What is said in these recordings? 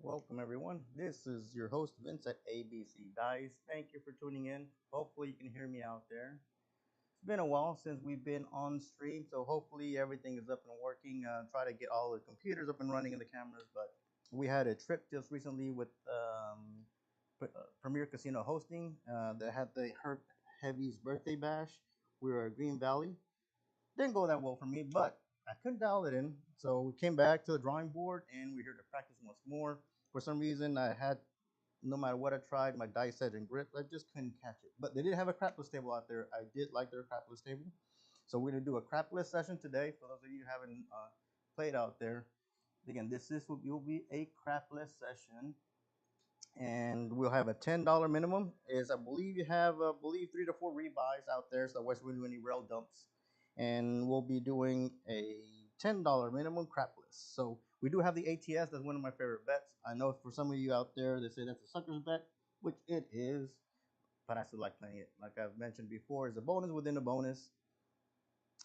Welcome everyone. This is your host Vince at ABCDice. Thank you for tuning in. Hopefully you can hear me out there. It's been a while since we've been on stream, so hopefully everything is up and working. Try to get all the computers up and running and the cameras, but we had a trip just recently with Premier Casino hosting. That had the Herb Heavy's birthday bash. We were at Green Valley. Didn't go that well for me, but I couldn't dial it in. So we came back to the drawing board and we're here to practice once more. For some reason, I had, no matter what I tried, my dice edge and grip, I just couldn't catch it. But they did have a crapless table out there. I did like their crapless table. So we're going to do a crapless session today. For those of you who haven't played out there, again, this will be a crapless session. And we'll have a $10 minimum. Is I believe you have, I believe, 3 to 4 rebuys out there. So West Wind any rail dumps, and we'll be doing a $10 minimum crapless. So we do have the ATS. That's one of my favorite bets. I know for some of you out there, they say that's a sucker's bet, which it is, but I still like playing it. Like I've mentioned before, it's a bonus within a bonus.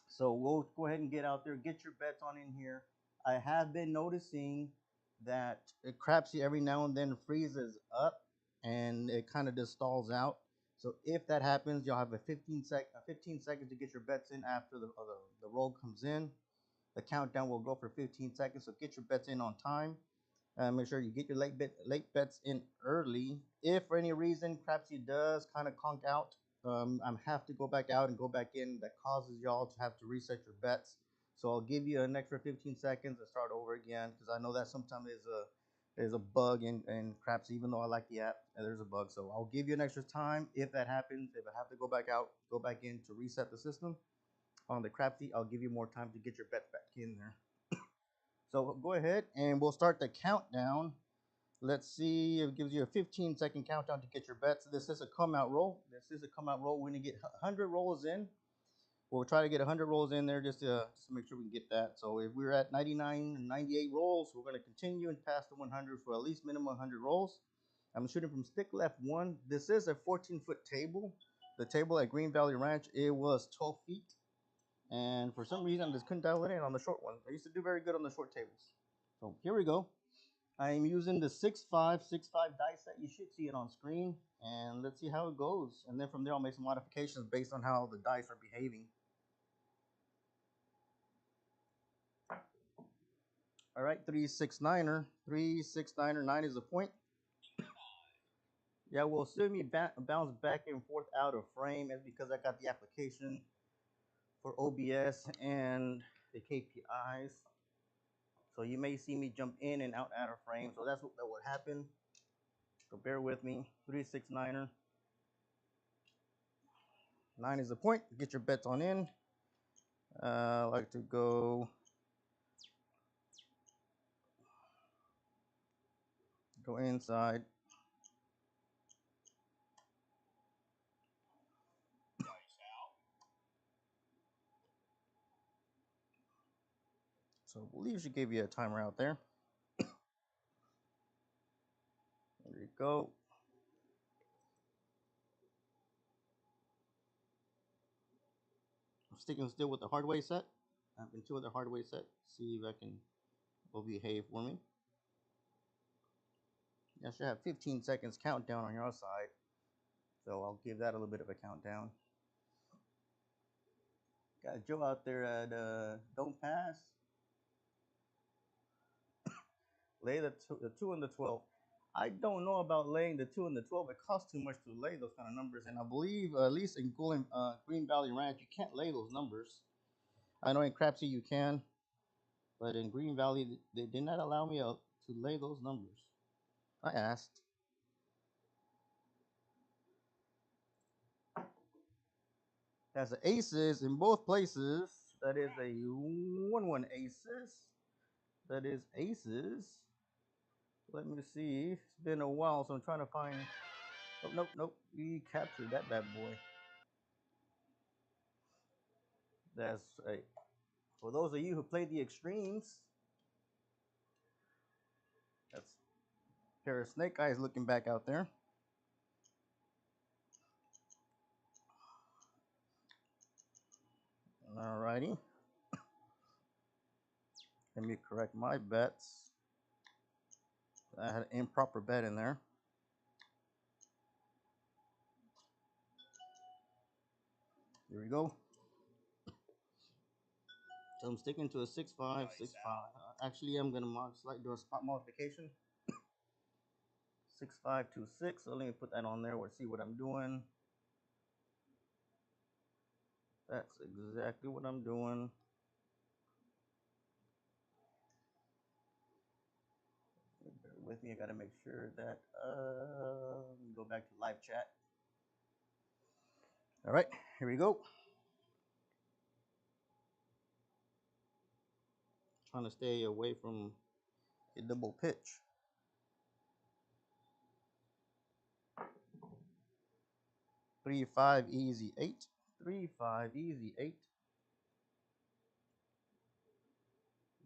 So we'll go ahead and get out there, get your bets on in here. I have been noticing that Crapsee every now and then freezes up and it kind of just stalls out. So if that happens, you'll have a 15 seconds to get your bets in after the roll comes in. The countdown will go for 15 seconds, so get your bets in on time. Make sure you get your late bets in early. If for any reason Crapsee does kind of conk out, I'm have to go back out and go back in. That causes y'all to have to reset your bets. So I'll give you an extra 15 seconds and start over again because I know that sometimes there's a bug in Crapsee. Even though I like the app, there's a bug. So I'll give you an extra time if that happens. If I have to go back out, go back in to reset the system on the Crapsee, I'll give you more time to get your bets back in there. So go ahead and we'll start the countdown. Let's see, it gives you a 15-second countdown to get your bets. This is a come out roll. This is a come out roll. We're going to get 100 rolls in. We'll try to get 100 rolls in there just to make sure we can get that. So if we're at 99 and 98 rolls, we're going to continue and pass the 100 for at least minimum 100 rolls. I'm shooting from stick left 1. This is a 14-foot table. The table at Green Valley Ranch, it was 12 feet. And for some reason, I just couldn't dial it in on the short one. I used to do very good on the short tables. So here we go. I'm using the 6565 die set. You should see it on screen. And let's see how it goes. And then from there, I'll make some modifications based on how the dice are behaving. All right, 369er. 369er, 9 is the point. Yeah, we'll see me bounce back and forth out of frame. That's because I got the application for OBS and the KPIs. So you may see me jump in and out of frame. So that would happen. So bear with me. 369er. 9 is the point. Get your bets on in. I like to go inside. So I believe she gave you a timer out there. There you go. I'm sticking still with the hard way set. I've been to the hard way set. See if I can will behave for me. I should have 15 seconds countdown on your side. So I'll give that a little bit of a countdown. Got Joe out there at Don't Pass. Lay the 2 and the 12. I don't know about laying the 2 and the 12. It costs too much to lay those kind of numbers. And I believe, at least in Green Valley Ranch, you can't lay those numbers. I know in Crapsee you can. But in Green Valley, they did not allow me to lay those numbers. I asked. That's the aces in both places. That is a 1-1 aces. That is aces. Let me see. It's been a while, so I'm trying to find. Oh, nope, nope. We captured that bad boy. That's a. For those of you who played the extremes, that's a pair of snake eyes looking back out there. Alrighty. Let me correct my bets. I had an improper bet in there. Here we go. So I'm sticking to a 6-5, 6-5. Actually, I'm gonna do a spot modification. 6-5-2-6. So let me put that on there. We'll see what I'm doing. That's exactly what I'm doing. Bear with me. I gotta make sure that go back to live chat. All right, here we go. Trying to stay away from a double pitch. 3-5 easy 8. 3-5 easy 8.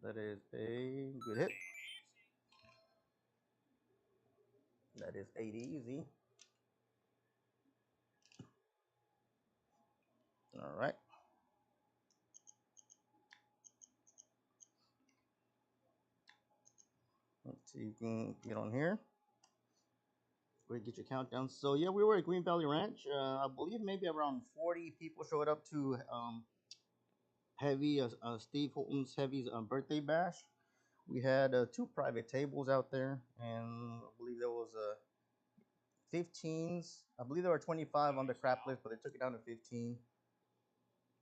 That is a good hit. That is 8 easy. All right. Let's see if you can get on here. Go ahead and get your countdown. So yeah, we were at Green Valley Ranch. I believe maybe around 40 people showed up to Steve Holton's Heavy's birthday bash. We had 2 private tables out there, and I believe there was 15s. I believe there were 25 on the CrapLESS, but they took it down to 15.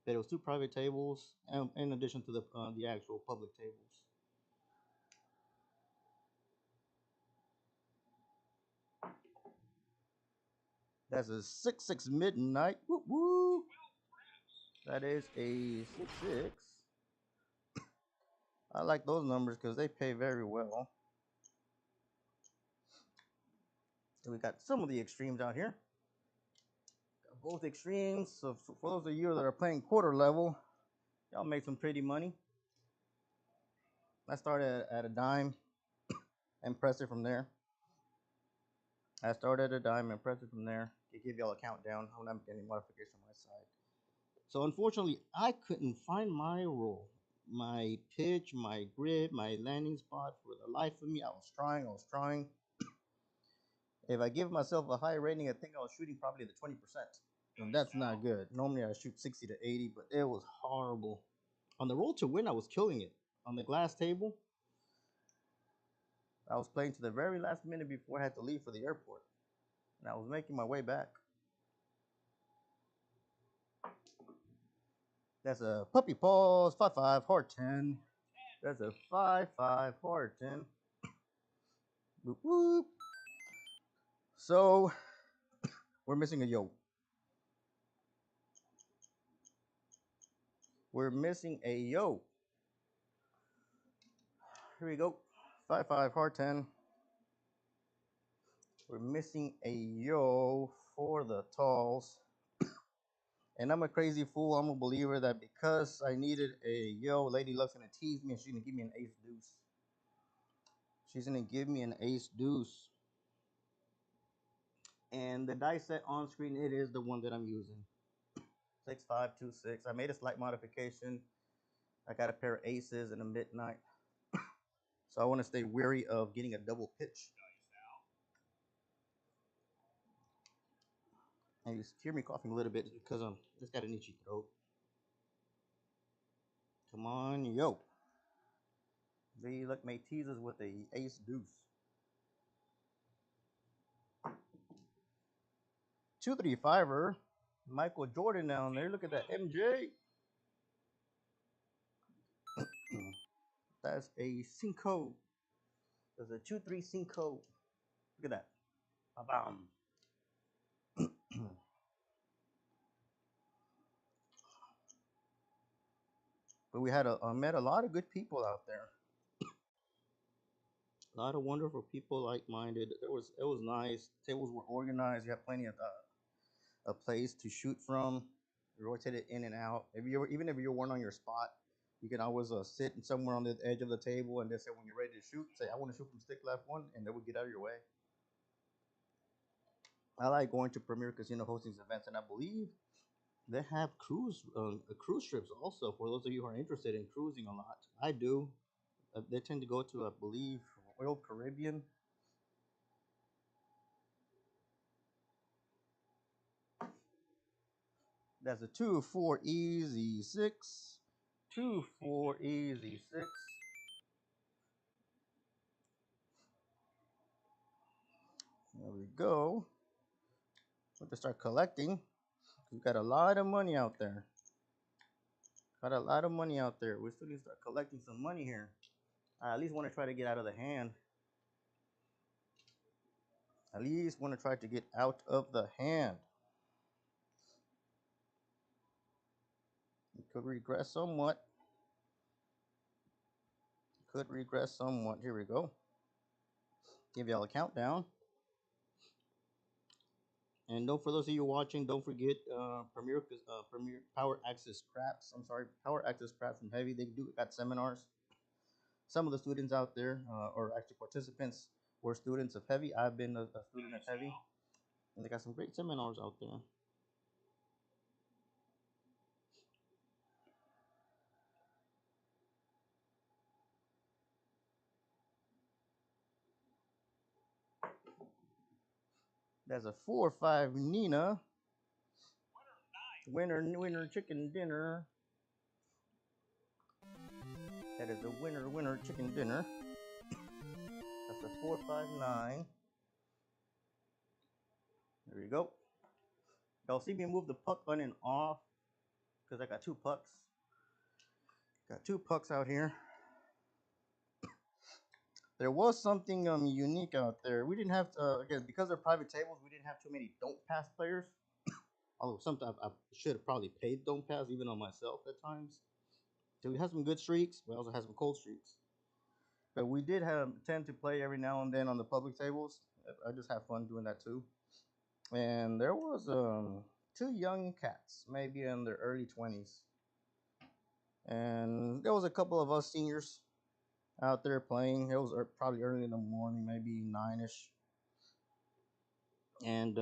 There was 2 private tables, in addition to the actual public tables. That's a 6-6 midnight. Woo woo. That is a 6-6. I like those numbers because they pay very well. So we got some of the extremes out here. Got both extremes. So for those of you that are playing quarter level, y'all make some pretty money. I started at a dime and press it from there. I started at a dime and press it from there. It give y'all a countdown. I'm not getting modification on my side. So unfortunately, I couldn't find my roll, my pitch, my grip, my landing spot for the life of me. I was trying. If I give myself a high rating, I think I was shooting probably the 20%. And that's not good. Normally I shoot 60 to 80, but it was horrible. On the roll to win, I was killing it. On the glass table, I was playing to the very last minute before I had to leave for the airport. And I was making my way back. That's a puppy paws, 5-5, hard 10. That's a 5-5, hard 10. Whoop, whoop. So, we're missing a yo. We're missing a yo. Here we go. 5-5, hard 10. We're missing a yo for the talls. And I'm a crazy fool. I'm a believer that because I needed a yo, Lady Luck's gonna tease me and she's gonna give me an ace deuce. She's gonna give me an ace deuce. And the dice set on screen, it is the one that I'm using. 6-5-2-6. I made a slight modification. I got a pair of aces and a midnight. So I want to stay wary of getting a double pitch. And you hear me coughing a little bit because I'm just got an itchy throat. Come on, yo. Lady Luck may tease us with a ace deuce. 2-3-5er. Michael Jordan down there. Look at that MJ. That's a cinco. That's a 2-3 cinco. Look at that. Ba-bam. But we had met a lot of good people out there. A lot of wonderful people, like-minded. It was nice. Tables were organized. You have plenty of a place to shoot from. You rotate it in and out. Even if you weren't on your spot, you can always sit somewhere on the edge of the table and just say when you're ready to shoot, say I want to shoot from stick left one, and they would get out of your way. I like going to Premier Casino hosting events, and I believe they have cruise trips also for those of you who are interested in cruising a lot. I do. They tend to go to, I believe, Royal Caribbean That's a 2-4 easy 6. 2-4 easy 6. There we go. We have to start collecting. We've got a lot of money out there. Got a lot of money out there. We still need to start collecting some money here. I at least want to try to get out of the hand. At least want to try to get out of the hand. It could regress somewhat. Could regress somewhat. Here we go. Give y'all a countdown. And don't, for those of you watching, don't forget Premier Power Access Craps. I'm sorry, Power Access Craps from Heavy. They do got seminars. Some of the students out there, or actually participants, were students of Heavy. I've been a student of Heavy, and they got some great seminars out there. That's a 4-5 Nina. Winner chicken dinner. That is a winner chicken dinner. That's a 4-5-9. There you go. Y'all see me move the puck on and off because I got two pucks. Got two pucks out here. There was something unique out there. We didn't have again, because they're private tables, we didn't have too many don't pass players. Although sometimes I should have probably paid don't pass even on myself at times. So we had some good streaks, but also had some cold streaks. But we did tend to play every now and then on the public tables. I just have fun doing that too. And there was two young cats, maybe in their early 20s. And there was a couple of us seniors out there playing. It was probably early in the morning, maybe 9ish. And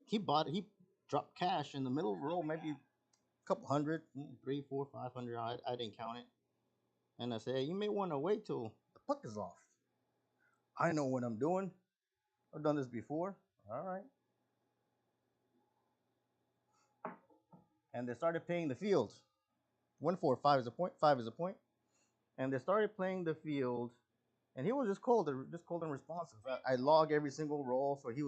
he dropped cash in the middle of the roll, maybe a couple hundred, 3, 4, 500. I didn't count it. And I said, hey, you may want to wait till the puck is off. I know what I'm doing. I've done this before. All right. And they started playing the field. 1-4, 5 is a point. 5 is a point. And they started playing the field, and he was just cold and responsive. I log every single roll, so he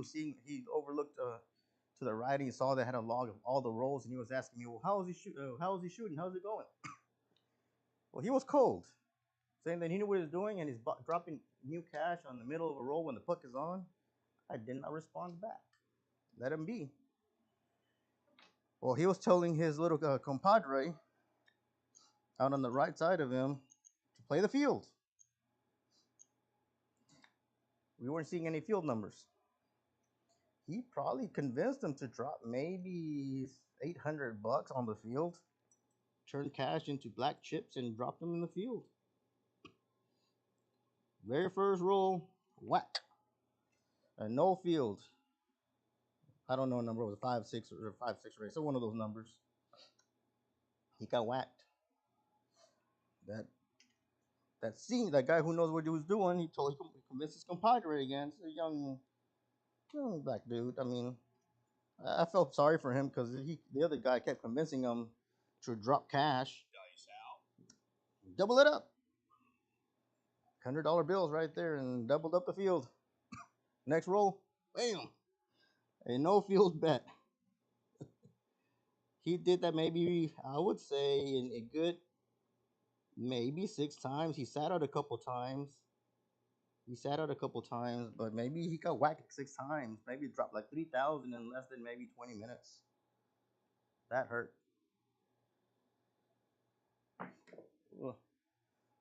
overlooked to the right, and he saw they had a log of all the rolls, and he was asking me, well, how is he shooting? How's it going? Well, he was cold, saying that he knew what he was doing, and he's dropping new cash on the middle of a roll when the puck is on. I did not respond back. Let him be. Well, he was telling his little compadre out on the right side of him to play the field. We weren't seeing any field numbers. He probably convinced him to drop maybe $800 on the field, turn cash into black chips, and drop them in the field. Very first roll, whack. No field. I don't know what number it was, 5-6 or 5-6 race. So one of those numbers. He got whacked. That guy who knows what he was doing, he convinced his compadre again. It's a young black dude. I mean, I felt sorry for him because the other guy kept convincing him to drop cash. Double it up. $100 bills right there and doubled up the field. Next roll, bam. A no field bet. He did that maybe, I would say, in a good maybe 6 times. He sat out a couple times. But maybe he got whacked 6 times. Maybe it dropped like 3,000 in less than maybe 20 minutes. That hurt.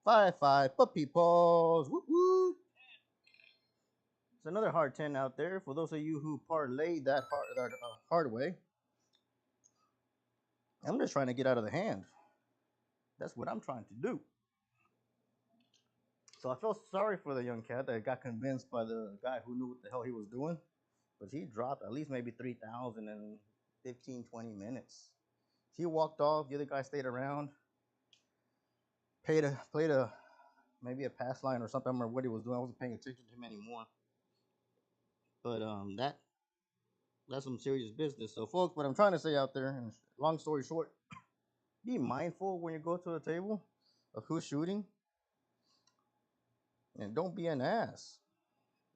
5-5 puppy paws. Whoop whoop. It's another hard 10 out there for those of you who parlayed that hard way. I'm just trying to get out of the hand. That's what I'm trying to do. So I felt sorry for the young cat that got convinced by the guy who knew what the hell he was doing. But he dropped at least maybe 3,000 in 15, 20 minutes. He walked off. The other guy stayed around. Played a maybe a pass line or something. I don't remember what he was doing. I wasn't paying attention to him anymore. But That's some serious business. So, folks, what I'm trying to say out there, and long story short, be mindful when you go to the table of who's shooting, and don't be an ass,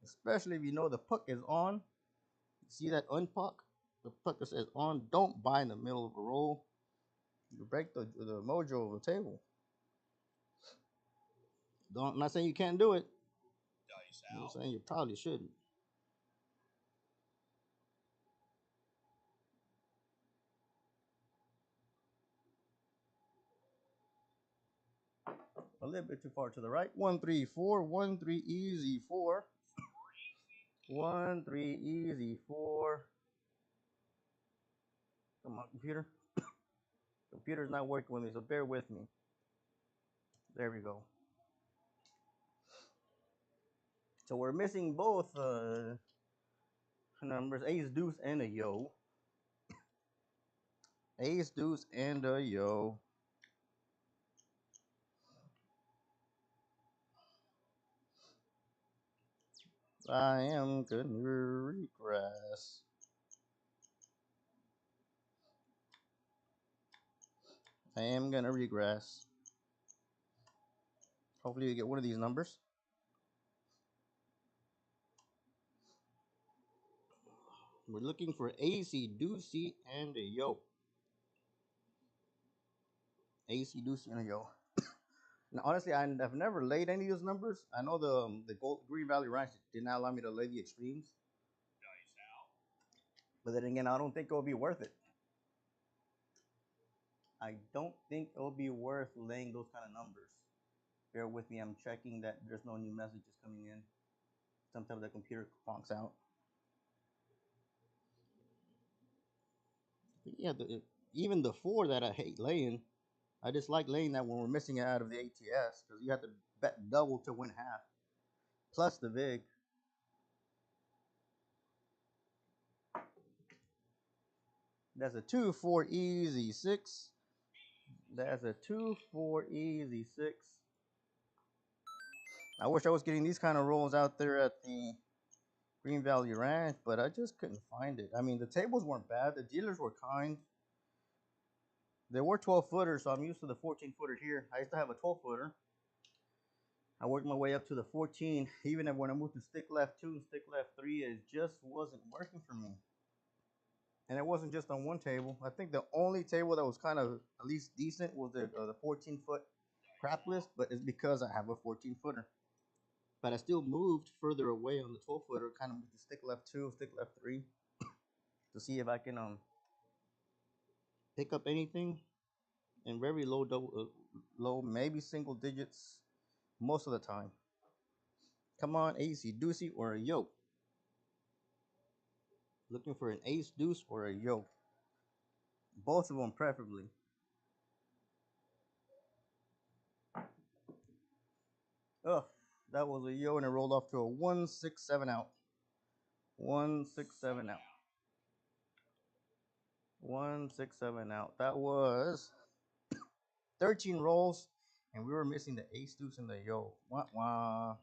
especially if you know the puck is on. See that unpuck? The puck that says on. Don't buy in the middle of a roll. You break the mojo of the table. I'm not saying you can't do it. I'm saying you probably shouldn't. A little bit too far to the right. 1-3-4, 1-3 easy 4. 1-3 easy 4. Come on, computer. Computer's not working with me, so bear with me. There we go. So we're missing both numbers, ace, deuce, and a yo. Ace, deuce, and a yo. I am gonna regress. I am gonna regress. Hopefully you get one of these numbers. We're looking for AC, deucey, and a yo. AC, deucey, and a yo. Now, honestly, I've never laid any of those numbers. I know the Green Valley Ranch did not allow me to lay the extremes. But then again, I don't think it'll be worth it. I don't think it'll be worth laying those kind of numbers. Bear with me, I'm checking that there's no new messages coming in. Sometimes the computer conks out. But yeah, even the 4 that I hate laying, I just like laying that when we're missing it out of the ATS because you have to bet double to win half, plus the VIG. That's a 2-4 easy 6. That's a 2-4 easy 6. I wish I was getting these kind of rolls out there at the Green Valley Ranch, but I just couldn't find it. I mean, the tables weren't bad. The dealers were kind. There were 12 footers, so I'm used to the 14 footer here. I used to have a 12 footer. I worked my way up to the 14. Even when I moved to stick left 2 and stick left 3, it just wasn't working for me. And it wasn't just on one table. I think the only table that was kind of at least decent was the 14-foot CrapLESS, but it's because I have a 14 footer. But I still moved further away on the 12 footer, kind of moved to stick left 2, stick left 3, to see if I can pick up anything in very low low, maybe single digits most of the time. Come on, AC, deucey, or a yo. Looking for an ace, deuce, or a yo. Both of them preferably. Ugh, that was a yo and it rolled off to a 1-6-7 out. 1-6-7 out. 1-6-7 out. That was 13 rolls, and we were missing the ace, deuce, and the yo. Wah wah.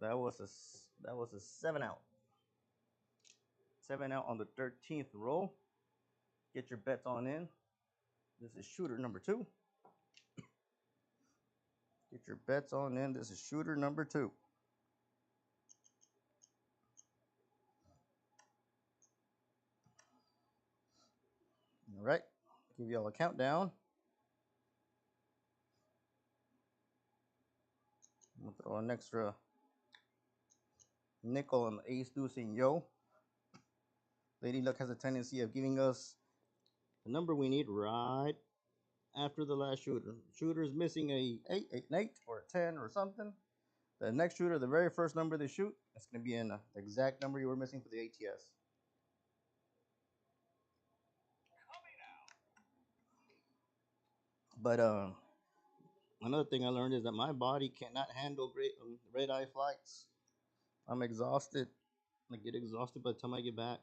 That was a 7 out. 7 out on the 13th roll. Get your bets on in. This is shooter number 2. Get your bets on in. This is shooter number 2. All right. Give y'all a countdown. I'm gonna throw an extra nickel on the ace, deuce, and yo. Lady Luck has a tendency of giving us the number we need right after the last shooter. Shooter's missing a 8, 8, and 8, or a 10 or something. The next shooter, the very first number they shoot, it's going to be in the exact number you were missing for the ATS. But another thing I learned is that my body cannot handle great red eye flights. I'm exhausted. I get exhausted by the time I get back.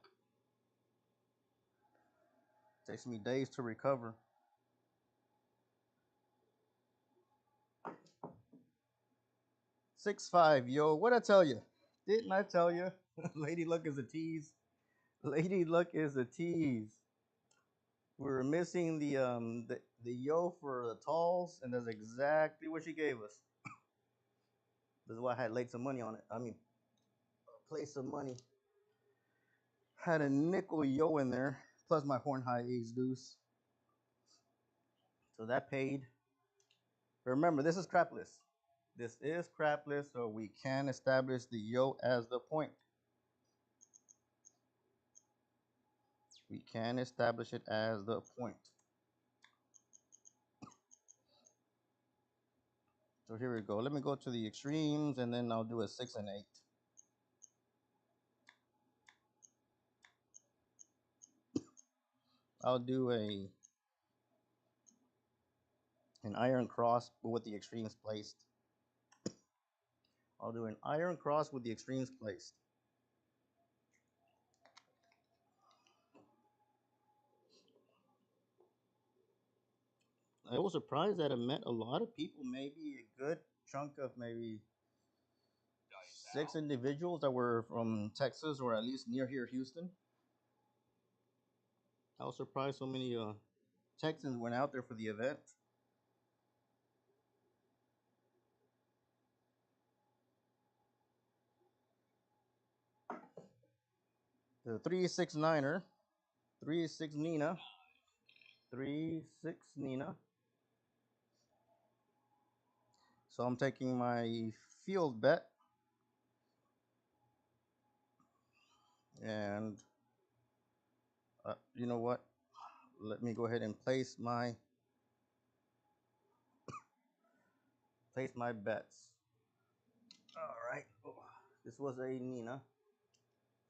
It takes me days to recover. 6-5, yo. What'd I tell you? Didn't I tell you? Lady Luck is a tease. Lady Luck is a tease. We were missing the yo for the talls, and that's exactly what she gave us. This is why I had laid some money on it. I mean, placed some money. Had a nickel yo in there, plus my horn high ace deuce. So that paid. Remember, this is crapless. This is crapless, so we can establish the yo as the point. We can establish it as the point. So here we go. Let me go to the extremes, and then I'll do a 6 and 8. I'll do an iron cross with the extremes placed. I'll do an iron cross with the extremes placed. I was surprised that I met a lot of people, maybe a good chunk of maybe 6 individuals that were from Texas or at least near here, Houston. I was surprised so many Texans went out there for the event. The 369er, 36 Nina, 36 Nina. So I'm taking my field bet, and you know what? Let me go ahead and place my bets. All right. Oh, this was a Nina.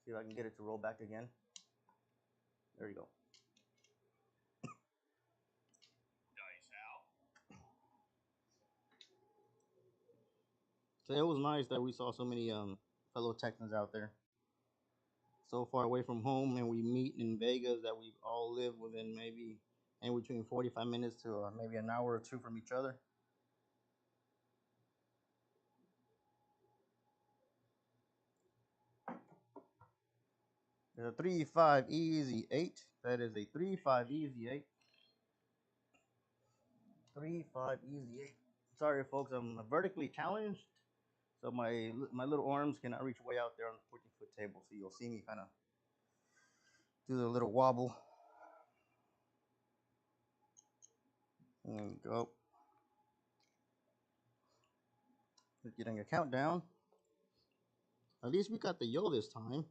See if I can get it to roll back again. There you go. So it was nice that we saw so many fellow Texans out there, so far away from home, and we meet in Vegas that we all live within maybe in between 45 minutes to maybe an hour or two from each other. There's a 3-5 easy 8. That is a 3-5 easy 8. 3-5 easy 8. Sorry, folks, I'm vertically challenged, so my little arms cannot reach way out there on the 14-foot table. So you'll see me kind of do the little wobble. There we go. We're getting a countdown. At least we got the yo this time.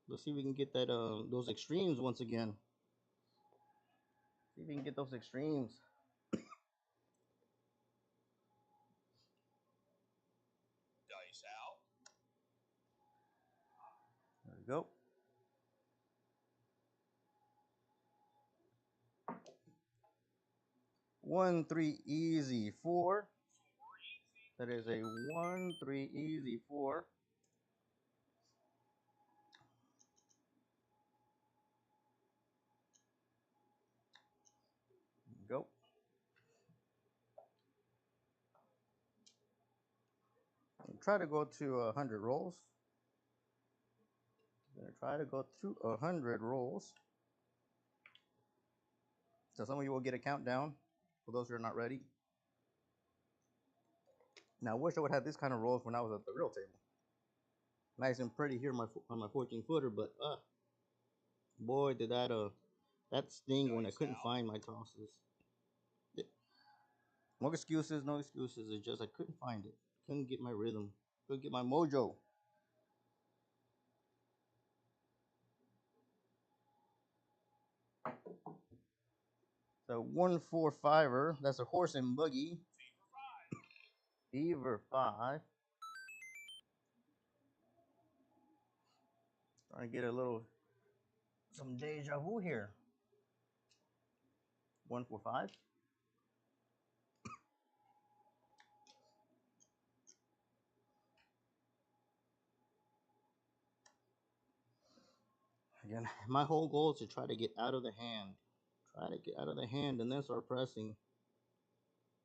Let's see if we can get that those extremes once again. See if we can get those extremes. Dice out. There we go. 1-3 easy 4. That is a 1-3 easy 4. Go. Try to go to 100 rolls. Gonna try to go to 100 rolls. So some of you will get a countdown for those who are not ready. Now I wish I would have this kind of rolls when I was at the real table. Nice and pretty here on my 14-footer, but boy, did that sting when I couldn't find my tosses. No excuses, no excuses. It's just I couldn't find it. Couldn't get my rhythm. Couldn't get my mojo. So 1-4-5er. That's a horse and buggy. Fever 5. Trying to get some deja vu here. 1-4-5. Again, my whole goal is to try to get out of the hand. Try to get out of the hand and then start pressing.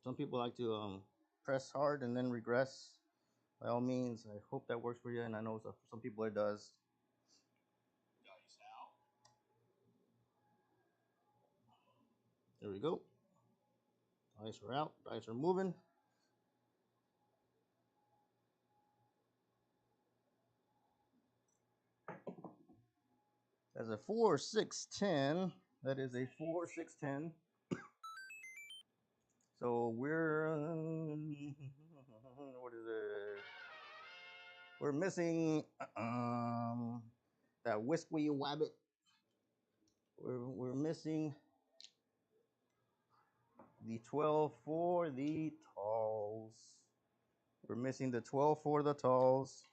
Some people like to press hard and then regress. By all means, I hope that works for you, and I know some people it does. There we go. Dice are out. Dice are moving. That's a 4, 6, 10. That is a 4, 6, 10. So we're what is it? We're missing that whiskey wabbit. We're missing the 12 for the talls. We're missing the 12 for the talls.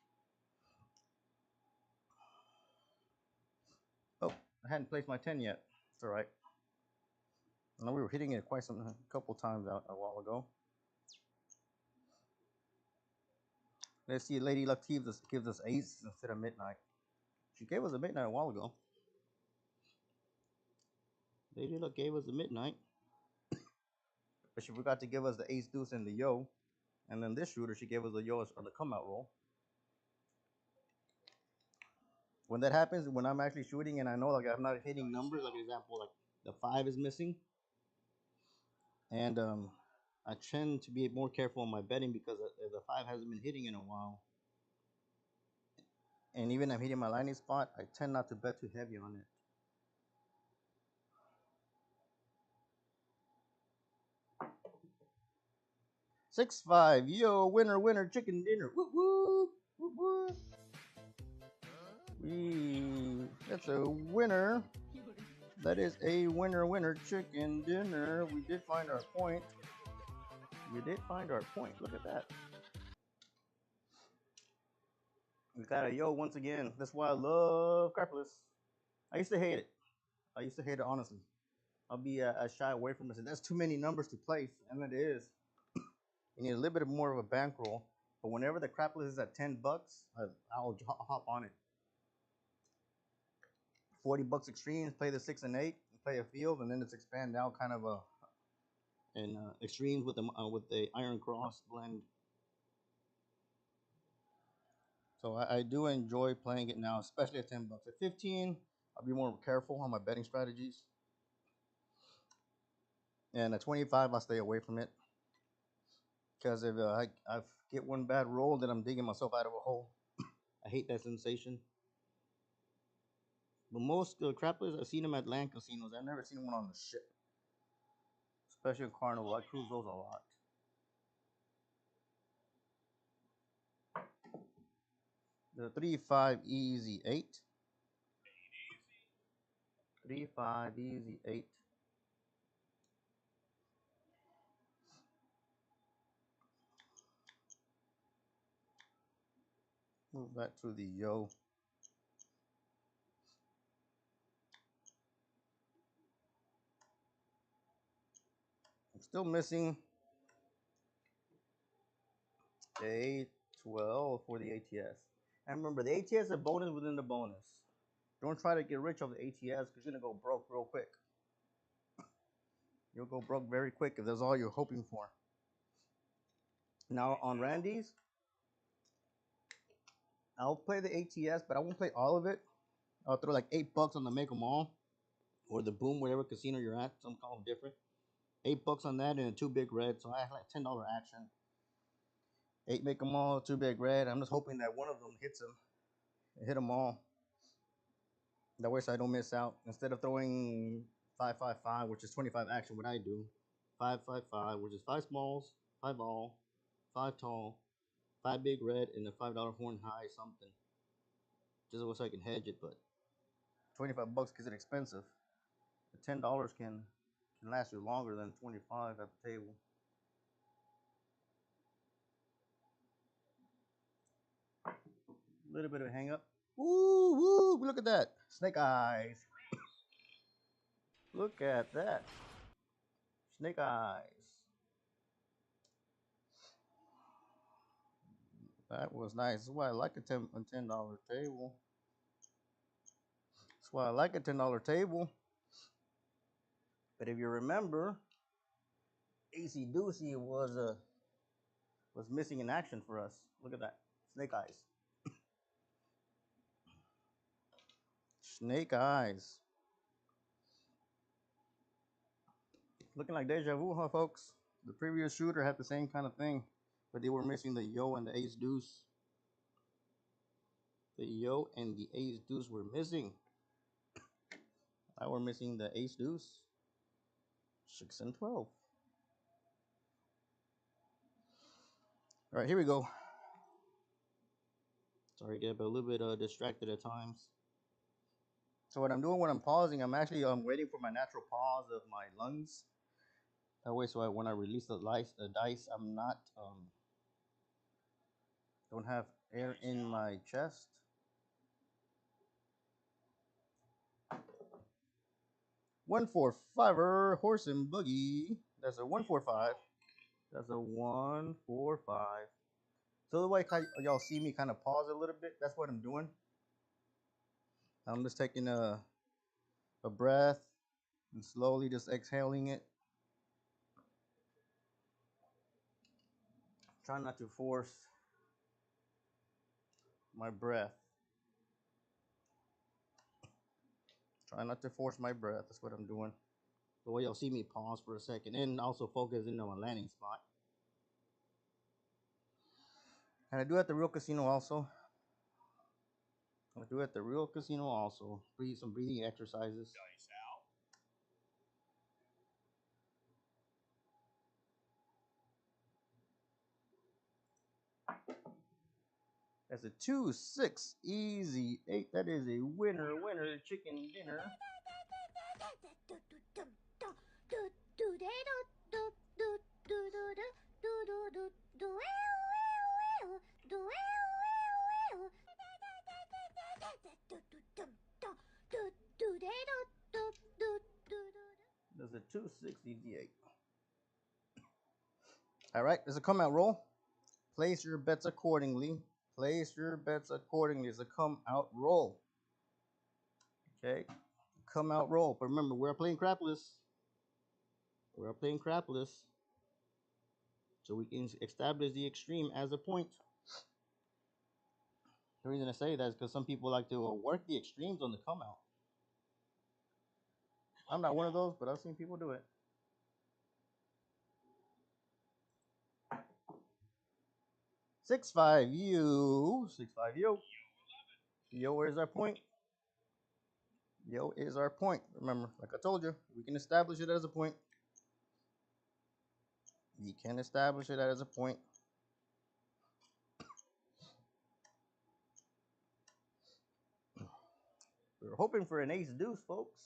Oh, I hadn't placed my 10 yet. It's all right. I know we were hitting it a couple times a while ago. Let's see, Lady Luck gives us ace instead of midnight. She gave us a midnight a while ago. Lady Luck gave us a midnight, but she forgot to give us the ace deuce and the yo. And then this shooter, she gave us the yo or the come out roll. When that happens, when I'm actually shooting and I know like I'm not hitting numbers, like example, like the 5 is missing, and I tend to be more careful on my betting because the 5 hasn't been hitting in a while. And even if I'm hitting my landing spot, I tend not to bet too heavy on it. 6-5, yo, winner, winner, chicken dinner. Whoop, whoop, whoop, whoop. That's a winner. That is a winner, winner, chicken dinner. We did find our point. We did find our point. Look at that. We got a yo once again. That's why I love CrapLESS. I used to hate it. I used to hate it, honestly. I'll be shy away from it. That's too many numbers to place, and it is. You need a little bit more of a bankroll. But whenever the CrapLESS is at $10, I'll hop on it. $40 extremes, play the 6 and 8, play a field, and then it's expand out kind of in extremes with the iron cross blend. So I do enjoy playing it now, especially at $10. At 15, I'll be more careful on my betting strategies. And at 25, I'll stay away from it. Because if I get one bad roll, then I'm digging myself out of a hole. I hate that sensation. But most CrapLESS, I've seen them at land casinos. I've never seen one on the ship. Especially in Carnival. I cruise those a lot. The 3-5 easy 8. 3-5 easy 8. Move back to the yo. I'm still missing a 12 for the ATS. And remember, the ATS is a bonus within the bonus. Don't try to get rich off the ATS because you're going to go broke real quick. You'll go broke very quick if that's all you're hoping for. Now, on Randy's, I'll play the ATS, but I won't play all of it. I'll throw like $8 on the Make 'em All or the Boom, whatever casino you're at. Some call them different. $8 on that and a 2 big red. So I have like $10 action. 8 Make 'em All, 2 big red. I'm just hoping that one of them hits them. Hit them all. That way so I don't miss out. Instead of throwing 5-5-5, which is 25 action, what I do, 5-5-5, which is 5 smalls, 5 all, 5 tall, 5 big red, and a $5 horn high something. Just so I can hedge it, but $25 because it's expensive. The $10 can last you longer than 25 at the table. A little bit of a hang up. Woo, woo, look at that. Snake eyes. Look at that. Snake eyes. That was nice. That's why I like a $10 table. That's why I like a $10 table. But if you remember, ABCDice was missing in action for us. Look at that. Snake eyes. Snake eyes. Looking like deja vu, huh, folks? The previous shooter had the same kind of thing, but they were missing the yo and the ace deuce. The yo and the ace deuce were missing. Now we're missing the ace deuce. 6 and 12. All right, here we go. Sorry, get a little bit distracted at times. So what I'm doing when I'm pausing, I'm actually waiting for my natural pause of my lungs. That way, so when I release the dice, I'm not don't have air in my chest. One four fiver horse and buggy. That's a 145. That's a 145. So the way y'all see me kind of pause a little bit, that's what I'm doing. I'm just taking a breath and slowly just exhaling it. Try not to force my breath. Try not to force my breath. That's what I'm doing. The way y'all see me pause for a second and also focus in on my landing spot. And I do at the real casino also. Breathe some breathing exercises. That's a 2-6 easy 8. That is a winner chicken dinner. There's a 2-6 easy 8. All right, there's a come out roll. Place your bets accordingly. Place your bets accordingly. It's a come out roll. Okay, come out roll. But remember, we're playing crapless. We're playing crapless. So we can establish the extreme as a point. The reason I say that is because some people like to work the extremes on the come out. I'm not one of those, but I've seen people do it. 6-5 you. 6-5 yo. Yo, where's our point? Yo is our point. Remember, like I told you, we can establish it as a point. We can establish it as a point. We were hoping for an ace deuce, folks.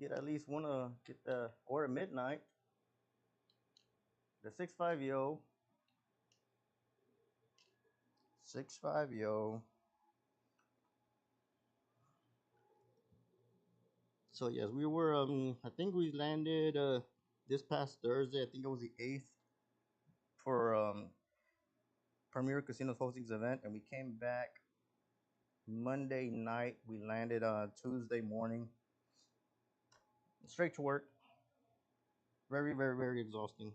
Get at least one get the or a midnight. The 6-5 yo. 6-5 yo. So yes, we were I think we landed this past Thursday. I think it was the 8th for Premier Casinos Hostings event, and we came back Monday night. We landed Tuesday morning. Straight to work. Very, very, very exhausting.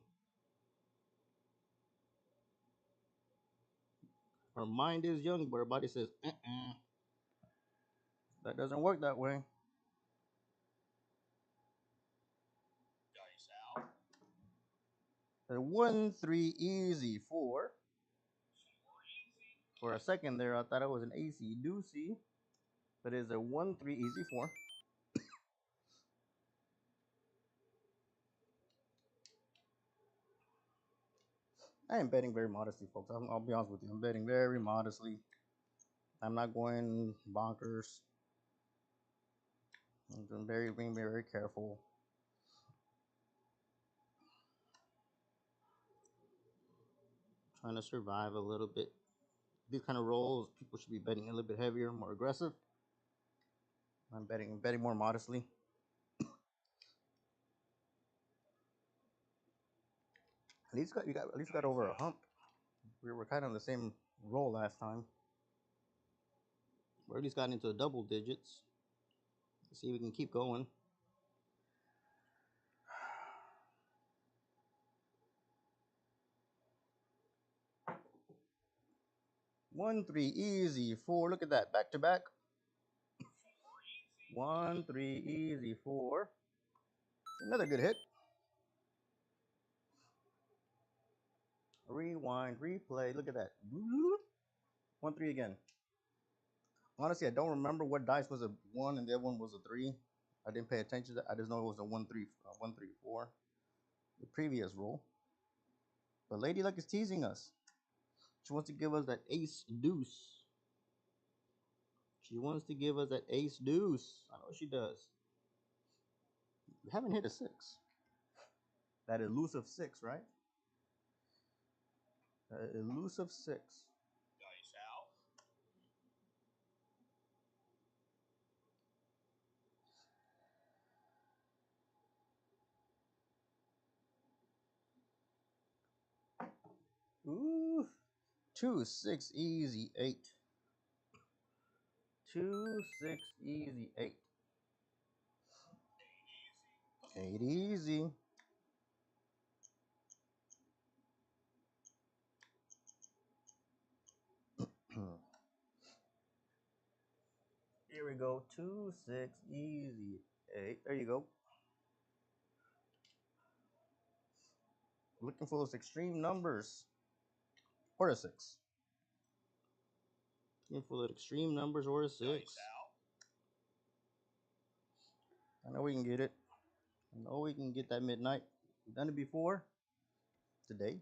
Our mind is young, but our body says, that doesn't work that way. A 1-3 easy 4. For a second there, I thought it was an AC doozy, but it's a 1-3 easy 4. I am betting very modestly, folks. I'll be honest with you. I'm betting very modestly. I'm not going bonkers. I'm being very careful. Trying to survive a little bit. These kind of rolls, people should be betting a little bit heavier, more aggressive. I'm betting more modestly. At least got over a hump. We were kind of the same roll last time. We at least got into the double digits. Let's see if we can keep going. One, 3, easy 4. Look at that, back to back. 1, 3, easy 4. Another good hit. Rewind, replay. Look at that. 1-3 again. Honestly, I don't remember what dice was a 1 and the other one was a 3. I didn't pay attention to that. I just know it was a 1-3-4. The previous roll. But Lady Luck is teasing us. She wants to give us that ace deuce. She wants to give us that ace deuce. I know she does. We haven't hit a 6. That elusive 6, right? Elusive 6. Dice out. Ooh. 2, 6, easy, 8. 2, 6, easy, 8. 8 easy. Here we go. 2, 6, easy, 8. There you go. Looking for those extreme numbers. Or a 6. Looking for the extreme numbers or a 6. I know we can get it. I know we can get that midnight. We've done it before. Today.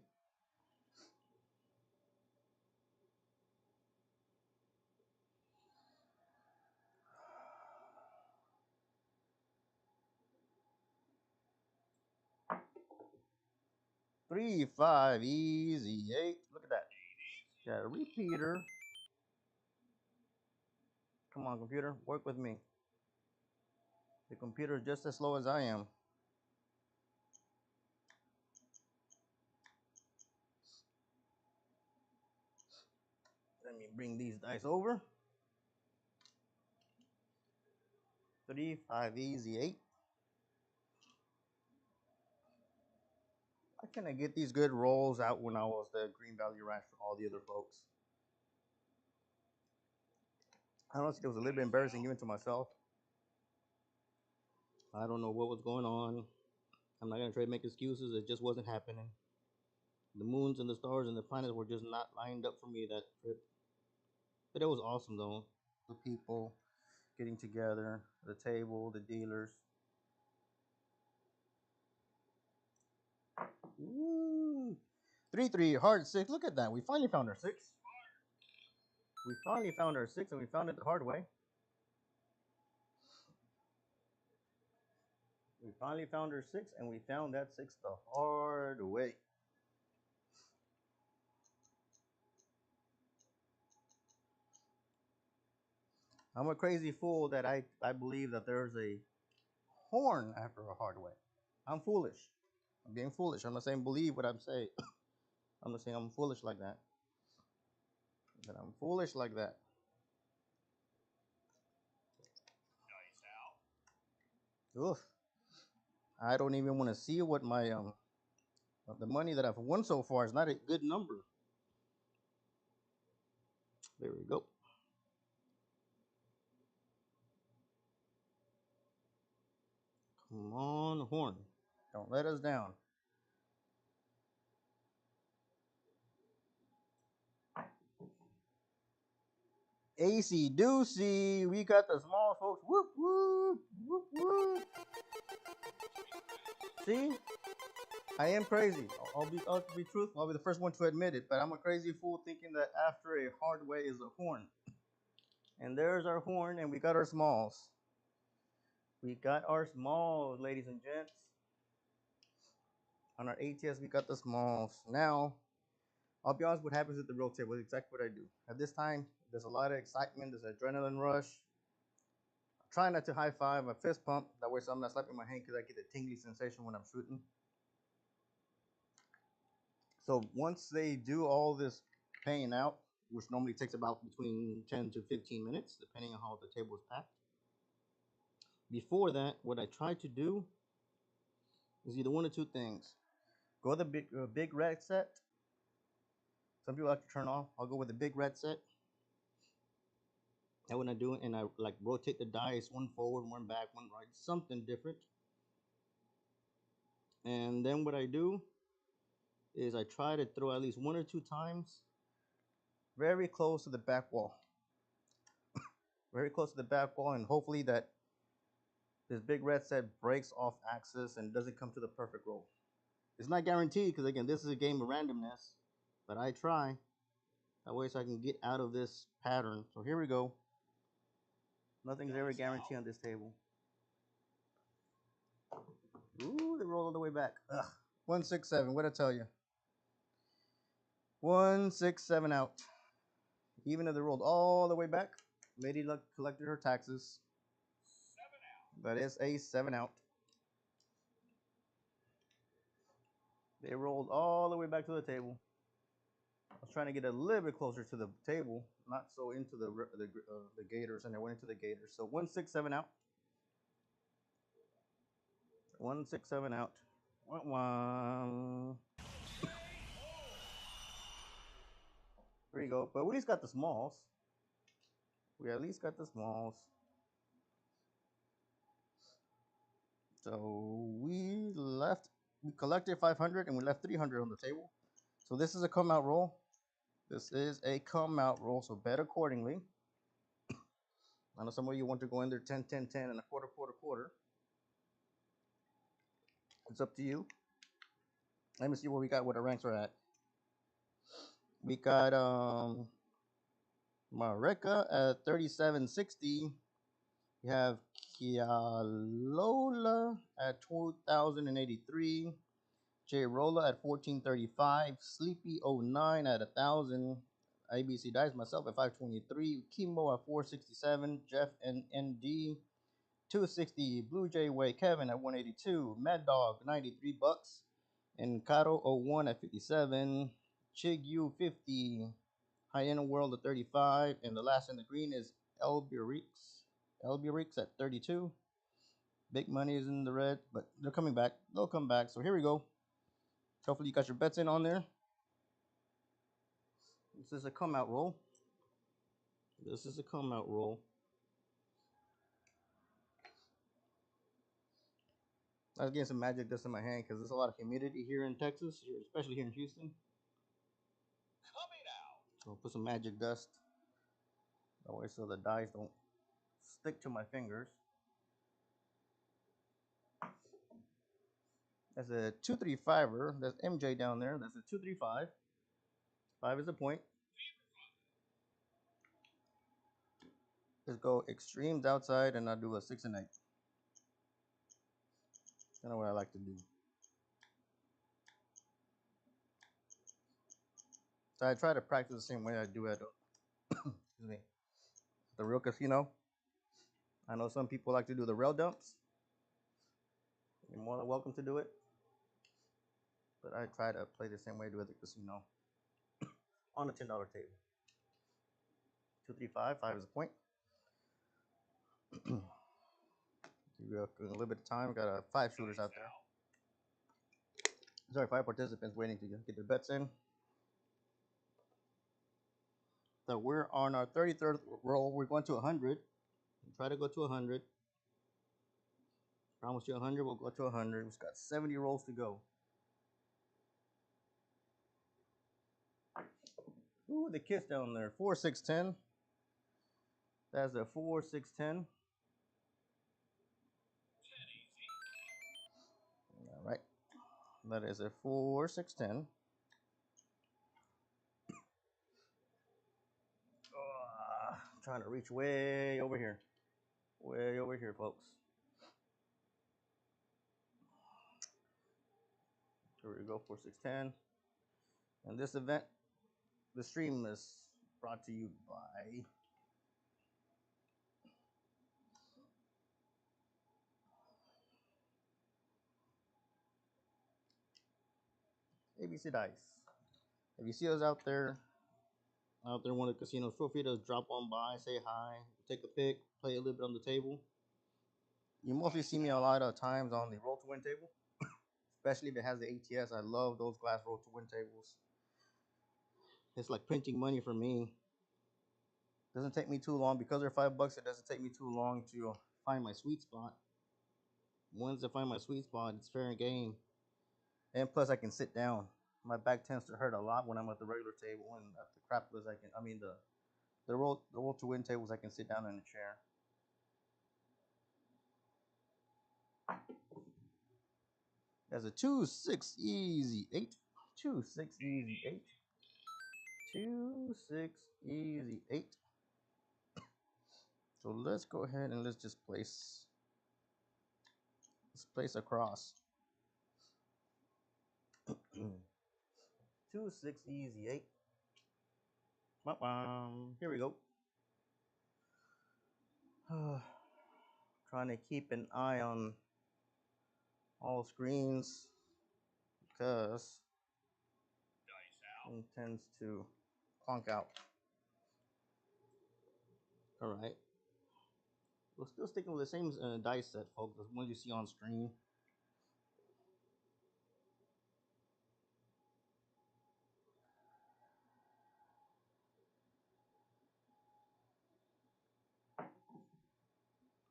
Three, 5, easy, 8. Look at that. Got a repeater. Come on, computer, work with me. The computer is just as slow as I am. Let me bring these dice over. 3, 5, easy, 8. Why can't I get these good rolls out when I was the Green Valley Ranch for all the other folks? I don't know, it was a little bit embarrassing even to myself. I don't know what was going on. I'm not going to try to make excuses. It just wasn't happening. The moons and the stars and the planets were just not lined up for me that trip. But it was awesome, though. The people getting together, the table, the dealers. Ooh. 3, 3, hard 6. Look at that. We finally found our 6. We finally found our 6, and we found it the hard way. We finally found our 6, and we found that 6 the hard way. I'm a crazy fool that I believe that there's a horn after a hard way. I'm foolish. I'm being foolish. I'm not saying believe what I'm saying. I'm not saying I'm foolish like that. But I'm foolish like that. Oof. I don't even want to see what my the money that I've won so far is not a good number. There we go. Come on, horn. Don't let us down. AC Doocy. We got the small folks. Whoop, whoop, whoop, whoop. See? I am crazy. I'll be truthful. I'll be the first one to admit it. But I'm a crazy fool thinking that after a hard way is a horn. And there's our horn, and we got our smalls. We got our smalls, ladies and gents. On our ATS, we got the smalls. Now, I'll be honest, what happens at the real table is exactly what I do. At this time, there's a lot of excitement, there's an adrenaline rush. I'm trying not to high five, a fist pump. That way, so I'm not slapping my hand because I get a tingly sensation when I'm shooting. So once they do all this paying out, which normally takes about between 10 to 15 minutes, depending on how the table is packed. Before that, what I try to do is either one or two things. Go the big red set. Some people like to turn off. I'll go with the big red set. And when I do it, and I like rotate the dice, one forward, one back, one right, something different. And then what I do is I try to throw at least 1 or 2 times very close to the back wall. Very close to the back wall, and hopefully that this big red set breaks off axis and doesn't come to the perfect roll. It's not guaranteed because, again, this is a game of randomness, but I try. That way so I can get out of this pattern. So here we go. Nothing's ever guaranteed on this table. Ooh, they roll all the way back. Ugh. 167, what'd I tell you? 167 out. Even if they rolled all the way back, Lady Luck collected her taxes. That is a 7 out. They rolled all the way back to the table. I was trying to get a little bit closer to the table, not so into the gators, and I went into the gators. So 167 out. 167 out. 1. There you go. But we at least got the smalls. We at least got the smalls. So we collected 500 and we left 300 on the table. So this is a come out roll. This is a come out roll, so bet accordingly. I know some of you want to go in there 10, 10, 10, and a quarter, quarter, quarter. It's up to you. Let me see where we got, what the ranks are at. We got Mareka at 3760. We have Kialola at 2083. J Rolla at 1435. Sleepy 09 at 1000. ABCDice myself at 523. Kimbo at 467. Jeff NND 260. Blue Jay Way Kevin at 182. Mad Dog 93 bucks. And Caro 01 at 57. Chig U 50. Hyena World at 35. And the last in the green is Elburix at 32. Big money is in the red, but they're coming back. They'll come back. So here we go. Hopefully you got your bets in on there. This is a come out roll. This is a come out roll. I was getting some magic dust in my hand because there's a lot of humidity here in Texas, especially here in Houston. So I'll put some magic dust. That way so the dice don't stick to my fingers. That's a 235er. That's MJ down there. That's a 235. 5 is a point. Let's go extremes outside and I'll do a 6 and 8. Kind of what I like to do. So I try to practice the same way I do at excuse me, the real casino. I know some people like to do the rail dumps. You're more than welcome to do it. But I try to play the same way I do at the casino on a $10 table. 235, 5 is a point. You got a little bit of time. Got 5 shooters out there. Sorry, 5 participants waiting to get their bets in. So we're on our 33rd roll. We're going to 100. Try to go to 100. Promise you 100. We'll go to 100. We've got 70 rolls to go. Ooh, the kiss down there. 4, 6, 10. That's a 4, 6, 10. All right. That is a 4, 6, 10. Trying to reach way over here. Way over here, folks. Here we go, 4, 6, 10. And this event, the stream is brought to you by ABCDice. If you see us out there in one of the casinos, feel free to drop on by, say hi, take a pic, play a little bit on the table. You mostly see me a lot of times on the roll to win table, especially if it has the ATS. I love those glass roll to win tables. It's like printing money for me. Doesn't take me too long because they're $5. It doesn't take me too long to find my sweet spot. Once I find my sweet spot, it's fair game. And plus, I can sit down. My back tends to hurt a lot when I'm at the regular table, and at the crapless, the roll to win tables, I can sit down in a chair. That's a 2-6 easy 8. 2-6 easy 8. 2-6 easy 8. So let's go ahead and let's just place. Let's place across. 2-6 easy 8. Here we go. Trying to keep an eye on all screens because it tends to clunk out. All right. We're still sticking with the same dice set, folks. The ones you see on screen.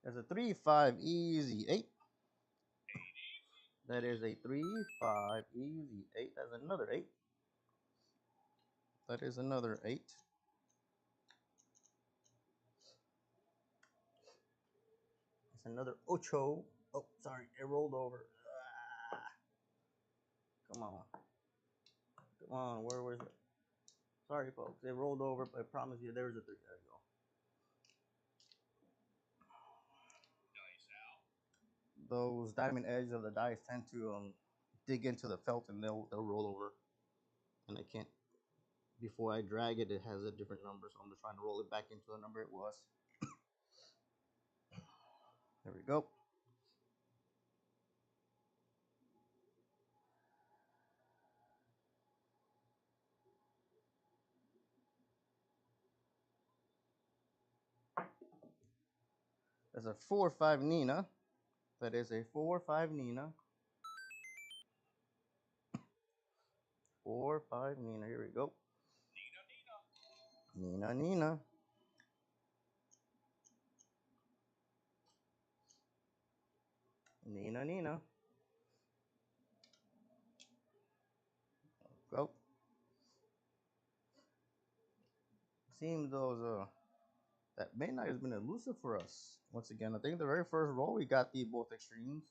There's a 3-5 easy 8. That is a 3-5 easy 8. That's another 8. That is another 8. It's another ocho. Oh, sorry, it rolled over. Come on. Come on, where was it? Sorry, folks, it rolled over, but I promise you there's a 3. There you go. Those diamond edges of the dice tend to dig into the felt and they'll roll over. And I can't, before I drag it, it has a different number, so I'm just trying to roll it back into the number it was. There we go. That's a 4-5 Nina. That is a 4-5 Nina. 4-5 Nina. Here we go. Nina, Nina. Nina, Nina. Go. Seems those that midnight has been elusive for us. Once again, I think the very first roll we got the both extremes,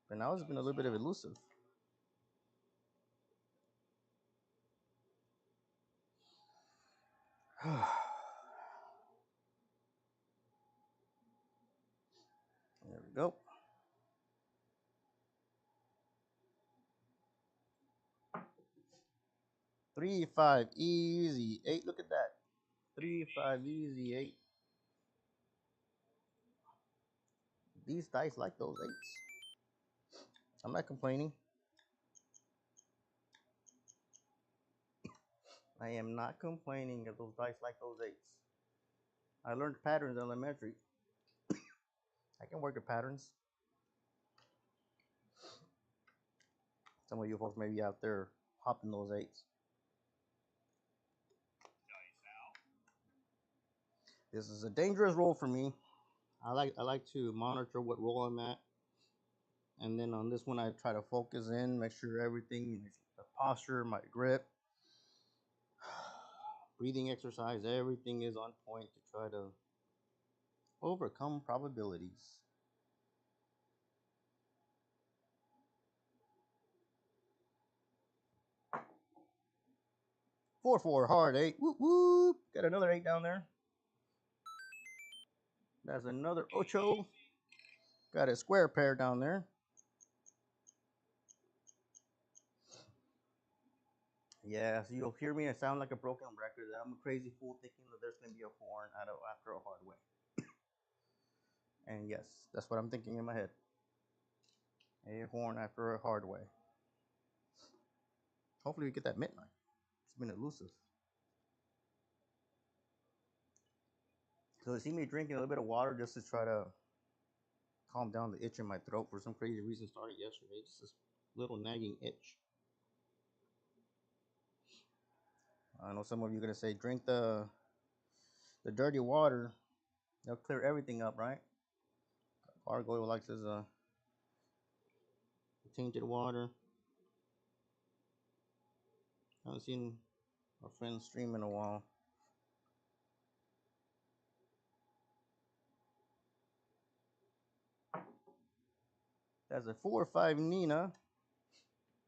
but now it's been a little bit of elusive. There we go. Three, 5, easy 8. Look at that. 3-5 easy 8. These dice like those 8s. I'm not complaining. I am not complaining if those dice like those 8s. I learned patterns in elementary. I can work the patterns. Some of you folks may be out there hopping those 8s. This is a dangerous roll for me. I like to monitor what roll I'm at. And then on this one, I try to focus in, make sure everything, the posture, my grip, breathing exercise, everything is on point to try to overcome probabilities. 4-4 hard 8. Whoop whoop. Got another 8 down there. That's another ocho. Got a square pair down there. Yeah, so you'll hear me and sound like a broken record. I'm a crazy fool thinking that there's going to be a horn after a hard way. And yes, that's what I'm thinking in my head. A horn after a hard way. Hopefully we get that midnight. It's been elusive. So you see me drinking a little bit of water just to try to calm down the itch in my throat for some crazy reason. Started yesterday. Just this little nagging itch. I know some of you are going to say drink the dirty water. They'll clear everything up, right? Gargoyle likes his tainted water. Haven't seen our friend stream in a while. That's a 4-5 Nina.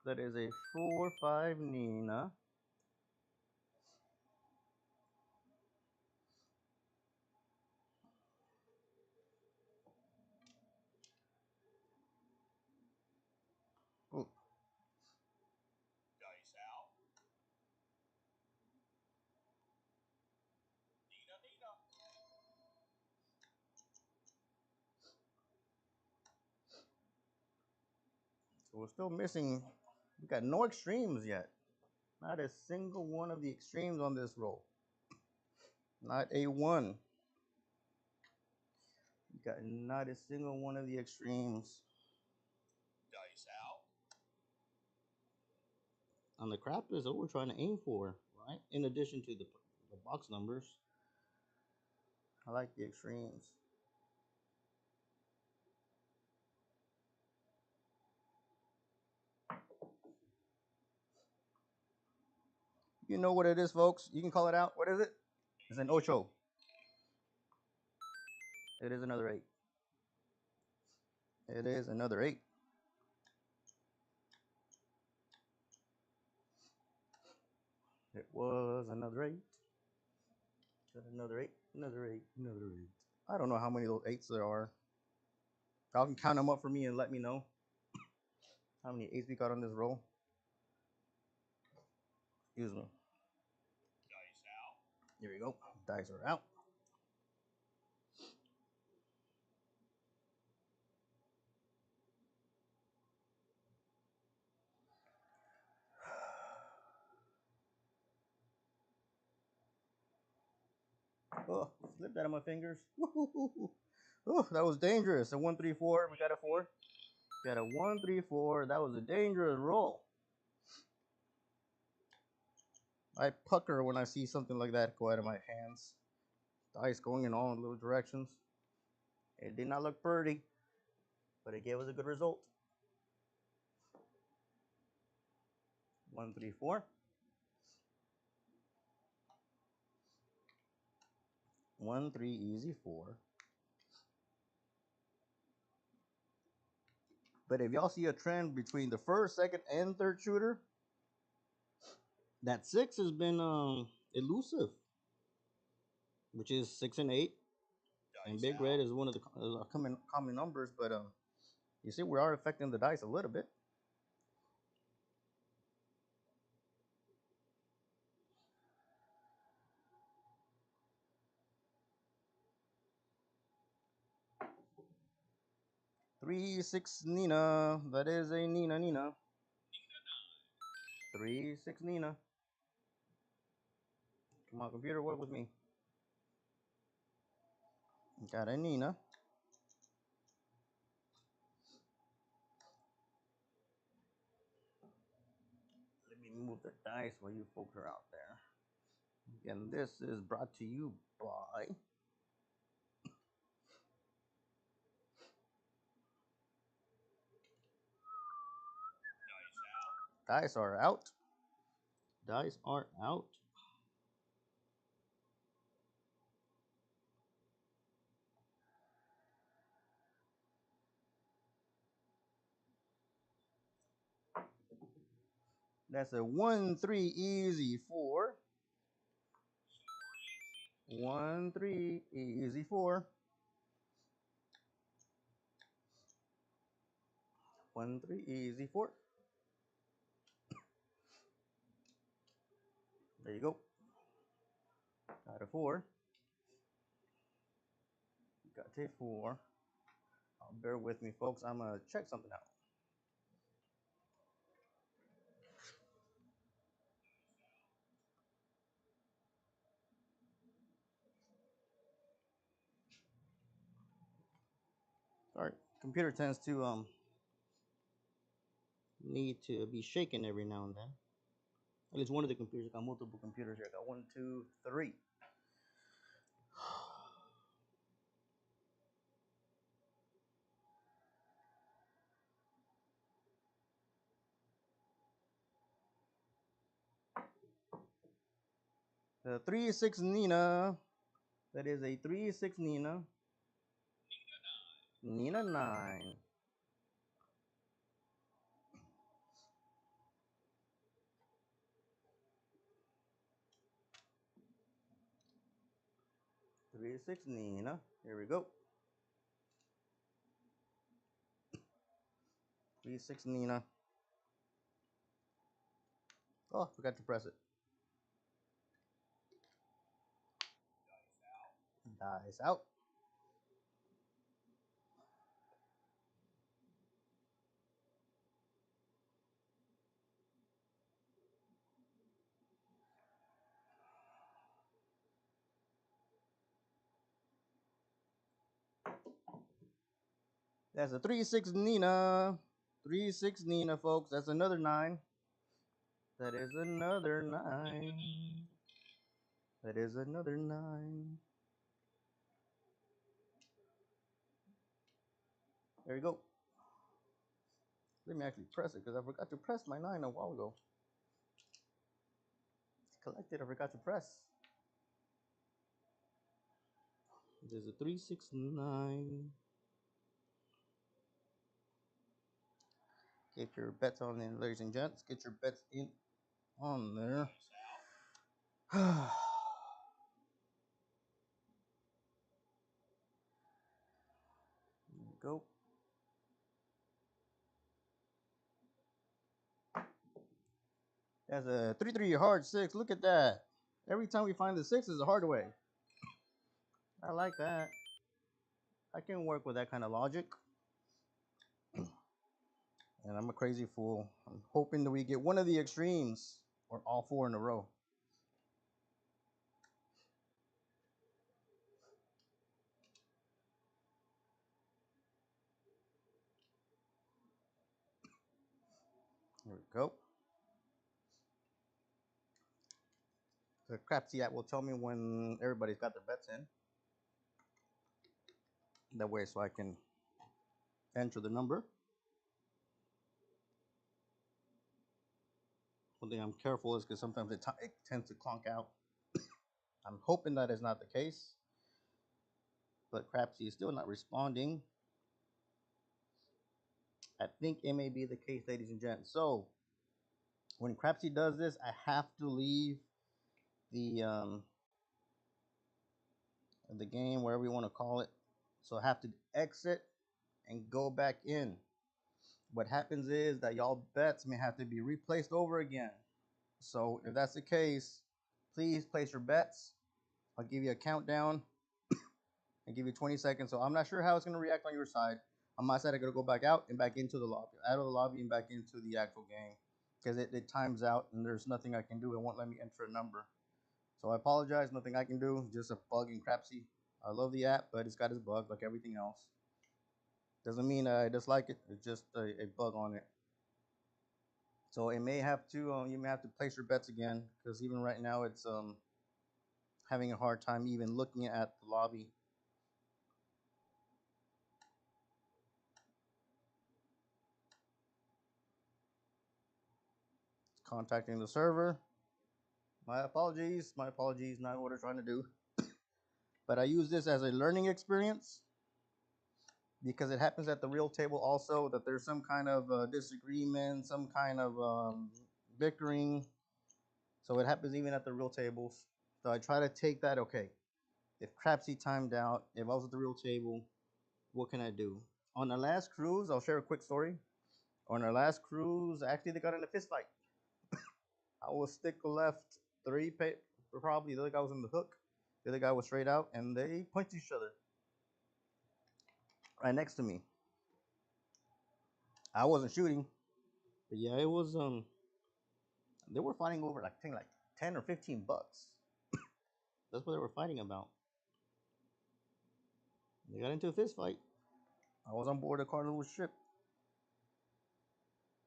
That is a 4-5 Nina. Ooh. Dice out. Nina, Nina. So we're still missing. We got no extremes yet. Not a single one of the extremes on this roll. Not a one. We got not a single one of the extremes. Dice out. On the crap is what we're trying to aim for, right? In addition to the box numbers. I like the extremes. You know what it is, folks. You can call it out. What is it? It's an ocho. It is another 8. It is another 8. It was another 8. Another 8. Another 8. Another 8. I don't know how many of those 8s there are. Y'all can count them up for me and let me know how many 8s we got on this roll. Excuse me. Dice out. Here we go. Dice are out. Oh, slipped out of my fingers. Oh, that was dangerous. A 1, 3, 4. We got a 4. Got a 1, 3, 4. That was a dangerous roll. I pucker when I see something like that go out of my hands. Dice going in all little directions. It did not look pretty, but it gave us a good result. 1, 3, 4. 1, 3, easy 4. But if y'all see a trend between the first, second, and third shooter, that 6 has been elusive, which is 6 and 8. Dice And big out. red is one of the common numbers, but you see we are affecting the dice a little bit. Three, 6, Nina. That is a Nina. 3, 6, Nina. Come on, computer, work with me. Got a Nina. Let me move the dice while you folks are out there. And this is brought to you by Dice out. Dice are out. Dice are out. That's a 1, 3, easy 4. 1, 3, easy 4. 1, 3, easy 4. There you go. Got a 4. Got a 4. Bear with me, folks. I'm going to check something out. Sorry. Computer tends to need to be shaken every now and then. At least one of the computers. I got multiple computers here. I got 1, 2, 3. The 3-6 Nina. That is a 3-6 Nina. Nina 9. Three six Nina. Here we go. 3-6 Nina. Oh, forgot to press it. Dice out. That's a 3-6 Nina. 3-6 Nina, folks. That's another 9. That is another 9. That is another 9. There you go. Let me actually press it because I forgot to press my 9 a while ago. It's collected. I forgot to press. There's a 369. Get your bets on in, ladies and gents. Get your bets in on there. There you go. That's a 3-3 hard 6. Look at that. Every time we find the 6 is a hard way. I like that. I can work with that kind of logic. And I'm a crazy fool. I'm hoping that we get one of the extremes or all 4 in a row. Here we go. The Crapsee app will tell me when everybody's got their bets in. That way so I can enter the number. One thing I'm careful is because sometimes it tends to clonk out. I'm hoping that is not the case. But Crapsee is still not responding. I think it may be the case, ladies and gents. So when Crapsee does this, I have to leave the game, wherever you want to call it. So I have to exit and go back in. What happens is that y'all bets may have to be replaced over again. So if that's the case, please place your bets. I'll give you a countdown and give you 20 seconds. So I'm not sure how it's going to react on your side. On my side, I'm going to go back out and back into the lobby. Out of the lobby and back into the actual game. Because it times out and there's nothing I can do. It won't let me enter a number. So I apologize. Nothing I can do. Just a bug in Crapsee. I love the app, but it's got its bugs like everything else. Doesn't mean I dislike it. It's just a bug on it. So it may have to, you may have to place your bets again. Because even right now, it's having a hard time even looking at the lobby. Contacting the server. My apologies, not what I'm trying to do. But I use this as a learning experience because it happens at the real table also that there's some kind of disagreement, some kind of bickering. So it happens even at the real tables. So I try to take that, okay, if Crapsee timed out, if I was at the real table, what can I do? On our last cruise, I'll share a quick story. On our last cruise, actually they got in a fist fight. I was stick left 3 probably the other guy was in the hook. The other guy was straight out, and they punched each other right next to me. I wasn't shooting, but yeah, it was they were fighting over like I think like 10 or 15 bucks. That's what they were fighting about. They got into a fist fight. I was on board a carnival ship,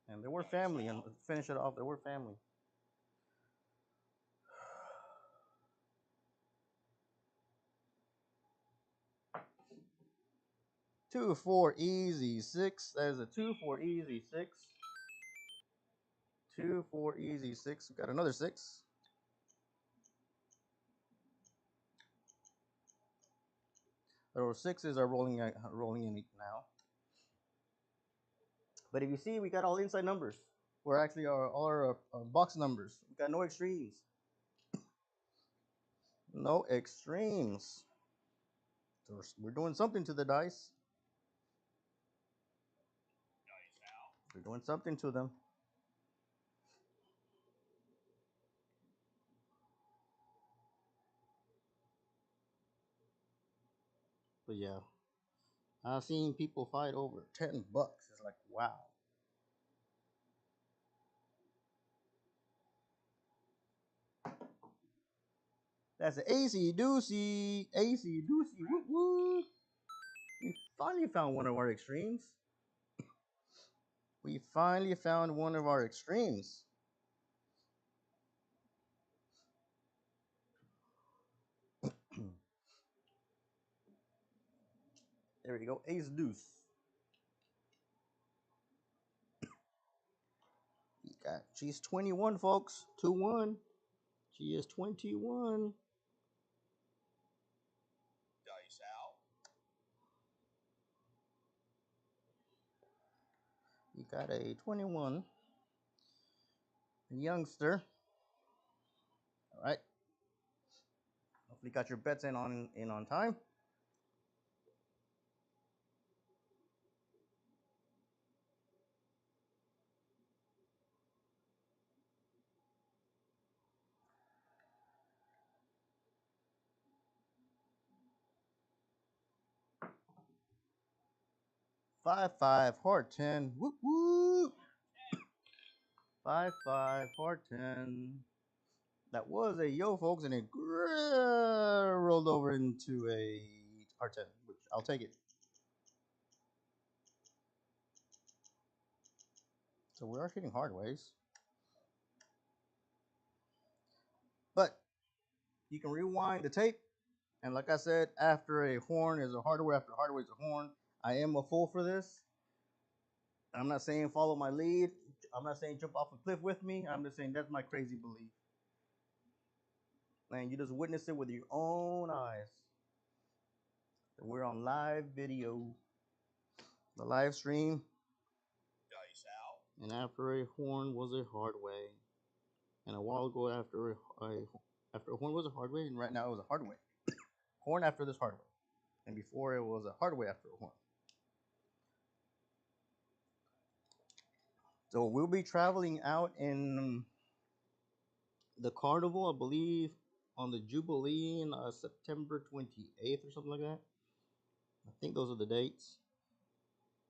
and they were family. And to finish it off, they were family. Two, four, easy, 6. That is a 2, 4, easy, 6. 2, 4, easy, 6. We got another 6. Our sixes are rolling in now. But if you see, we got all inside numbers. We're actually all our box numbers. We got no extremes. No extremes. So we're doing something to the dice. Dice out. We're doing something to them. But yeah, I've seen people fight over $10. It's like, wow. That's an AC Doocy. AC Doocy. Woo woo. We finally found one of our extremes. We finally found one of our extremes. There we go. Ace Deuce. She's 21, folks. 2-1. She is 21. Dice out. You got a 21 youngster. All right. Hopefully, got your bets in on time. Five, hard 10. Whoop whoop. 5, hard 10. That was a yo, folks, and it rolled over into a hard 10, which I'll take it. So we are hitting hard ways. But you can rewind the tape. And like I said, after a horn is a hardware, after hardware is a horn. I am a fool for this. I'm not saying follow my lead. I'm not saying jump off a cliff with me. I'm just saying that's my crazy belief. And you just witness it with your own eyes. We're on live video. The live stream. Dice out. And after a horn was a hard way. And a while ago after a horn was a hard way, and right now it was a hard way. Horn after this hard way. And before it was a hard way after a horn. So we'll be traveling out in the carnival, I believe, on the Jubilee in September 28th or something like that. I think those are the dates.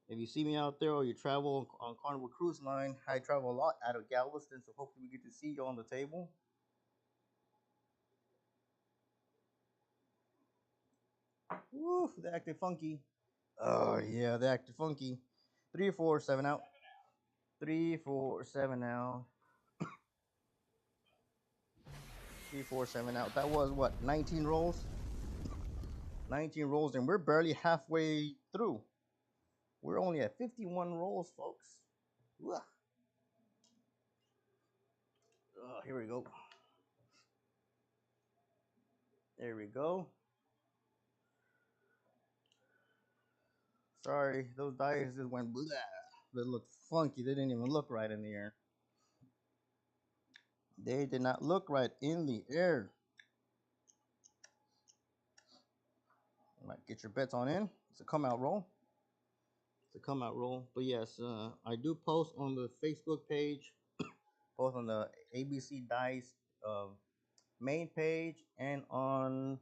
If you see me out there or you travel on Carnival Cruise Line, I travel a lot out of Galveston, so hopefully we get to see you on the table. Woo, they acted funky. Oh yeah, they acted funky. 3, 4, 7 out. 3, 4, 7 out. 3, 4, 7 out. That was what, 19 rolls? 19 rolls, and we're barely halfway through. We're only at 51 rolls, folks. Here we go. There we go. Sorry, those dice just went blah. They looked funky. They didn't even look right in the air. They did not look right in the air. Might get your bets on in. It's a come out roll. It's a come out roll. But yes, I do post on the Facebook page, both on the ABCDice main page and on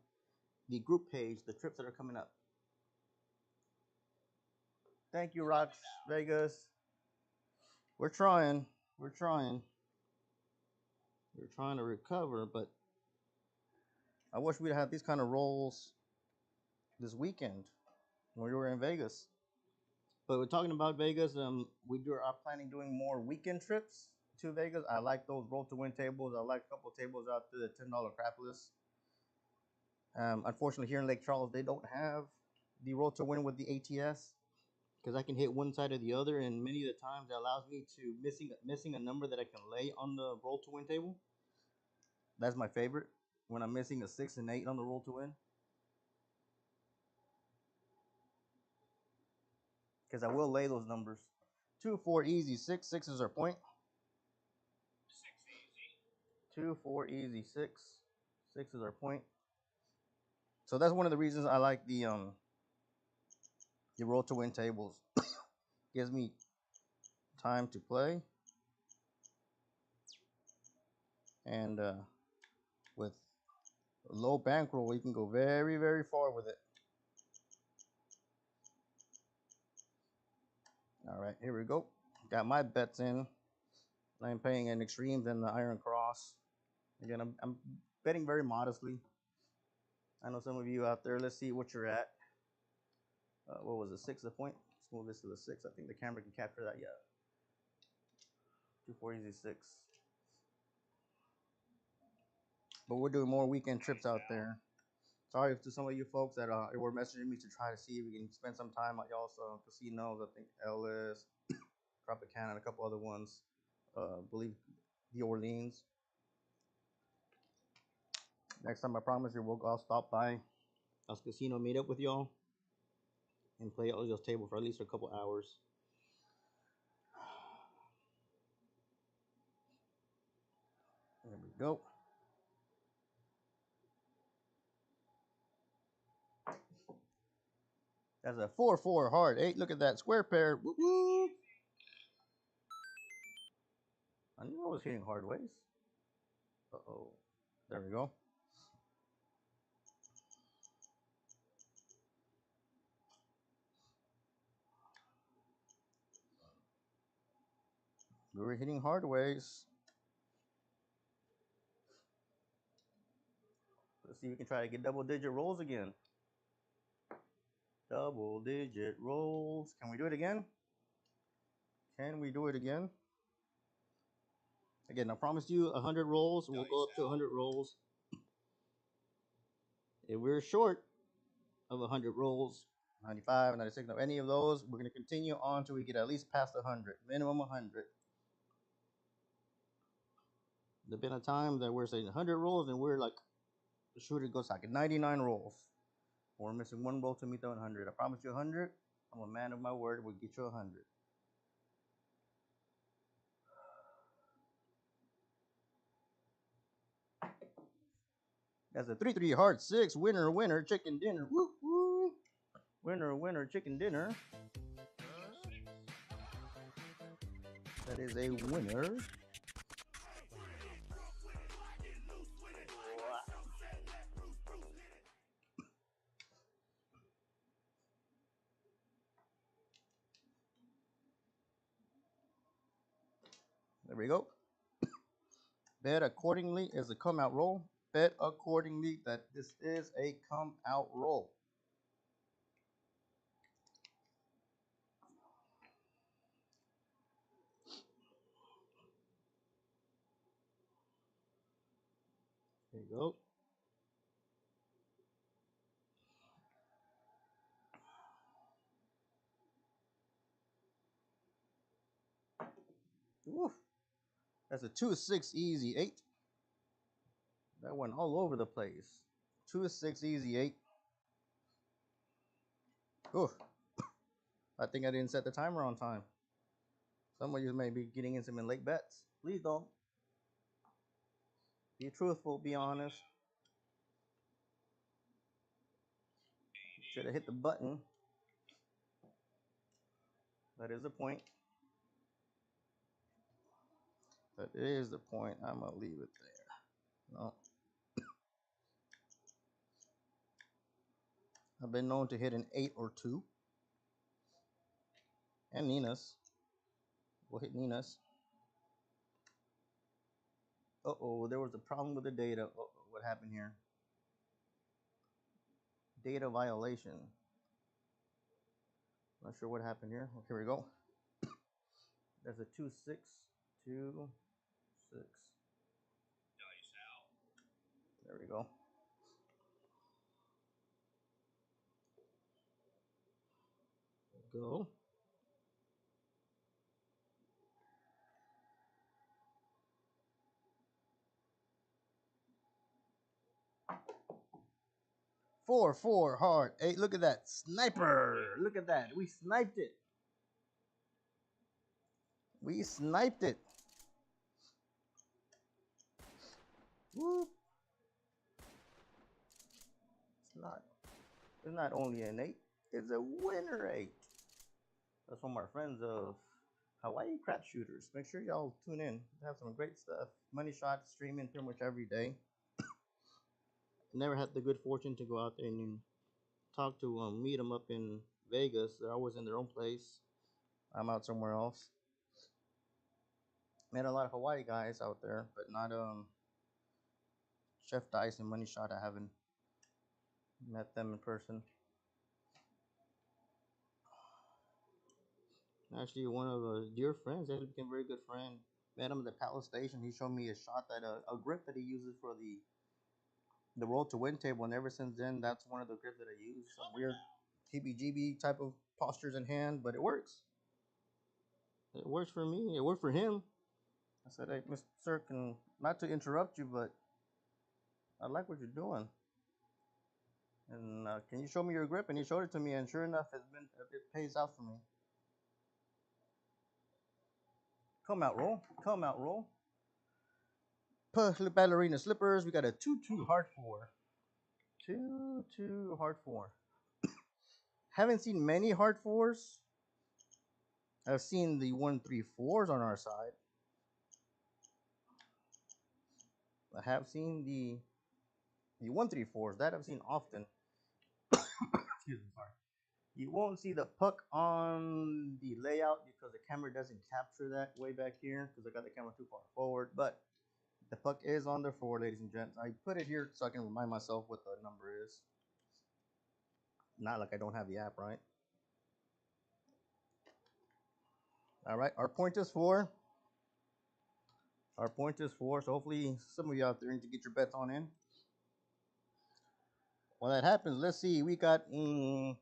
the group page, the trips that are coming up. Thank you, Rox Vegas. We're trying. We're trying. We're trying to recover, but I wish we'd have these kind of rolls this weekend when we were in Vegas. But we're talking about Vegas. We are planning doing more weekend trips to Vegas. I like those roll to win tables. I like a couple tables out there, the $10 CrapLESS. Unfortunately, here in Lake Charles, they don't have the roll to win with the ATS because I can hit one side or the other, and many of the times it allows me to missing a number that I can lay on the roll to win table. That's my favorite when I'm missing a 6 and 8 on the roll to win. because I will lay those numbers. 2, 4, easy, 6. 6 is our point. 6 easy. 2, 4, easy, 6. 6 is our point. So that's one of the reasons I like the roll to win tables. Gives me time to play, and with low bankroll, you can go very, very far with it. All right, here we go. Got my bets in. I'm paying an extremes and the iron cross. Again, I'm betting very modestly. I know some of you out there. Let's see what you're at. What was it? 6 a point. Let's move this to the 6. I think the camera can capture that. Yeah. 2, 4, easy, 6. But we're doing more weekend trips out there. Sorry to some of you folks that were messaging me to try to see if we can spend some time at y'all's casinos. I think Ellis, Tropicana, and a couple other ones. Believe the Orleans. Next time, I promise you, I'll stop by us casino, meet up with y'all, and play all those tables for at least a couple hours. There we go. That's a 4-4 hard 8. Look at that square pair. Woo woo. I knew I was hitting hard ways. Uh-oh. There we go. We were hitting hard ways. Let's see if we can try to get double-digit rolls again. Double-digit rolls. Can we do it again? Can we do it again? Again, I promised you 100 rolls. We'll go up to 100 rolls. If we're short of 100 rolls, 95, 96, no, any of those, we're going to continue on until we get at least past 100. Minimum 100. There's been a time that we're saying 100 rolls and we're like, the shooter goes like 99 rolls. We're missing 1 roll to meet the 100. I promise you 100. I'm a man of my word. We'll get you 100. That's a 3-3 hard 6. Winner, winner, chicken dinner. Woo woo. Winner, winner, chicken dinner. That is a winner. There we go. Bet accordingly is a come out roll. Bet accordingly that this is a come out roll. There you go. Woof. That's a 2-6 easy 8. That went all over the place. 2-6 easy 8. Oof. I think I didn't set the timer on time. Some of you may be getting in some late bets. Please don't. Be truthful, be honest. Should have hit the button. That is the point. That is the point. I'm going to leave it there. No. I've been known to hit an 8 or 2. And Nina's. We'll hit Nina's. Uh-oh, there was a problem with the data. Uh-oh, what happened here? Data violation. Not sure what happened here. Okay, here we go. There's a 2-6. 2, 6. Dice out. There we go. Go. Four hard 8. Look at that sniper. Look at that. We sniped it. We sniped it. Whoop. It's not only an 8, it's a winner 8. That's from our friends of Hawaii Crap Shooters. Make sure y'all tune in. They have some great stuff. Money shot streaming pretty much every day. Never had the good fortune to go out there and talk to them, meet them up in Vegas. They're always in their own place. I'm out somewhere else. Met a lot of Hawaii guys out there, but not Chef Dice and Money Shot. I haven't met them in person. Actually, one of the dear friends actually became a very good friend. Met him at the Palace Station. He showed me a shot that a grip that he uses for the roll to win table, and ever since then, that's one of the grips that I use. Some weird TBGB type of postures in hand, but it works. It works for me. It worked for him. I said, "Hey, Mr. Sir, not to interrupt you, but I like what you're doing. And can you show me your grip?" And he showed it to me, and sure enough, it pays out for me. Come out, roll. Come out, roll. Ballerina slippers. We got a 2-2 hard 4. 2-2 hard 4. Haven't seen many hard 4s. I've seen the 1-3-4s on our side. I have seen the 1-3-4s that I've seen often. Excuse me, sorry. You won't see the puck on the layout because the camera doesn't capture that way back here because I got the camera too far forward. But the puck is on the floor, ladies and gents. I put it here so I can remind myself what the number is. Not like I don't have the app, right? All right, our point is 4. Our point is 4. So hopefully some of you out there need to get your bets on in. When that happens, let's see. We got Mareka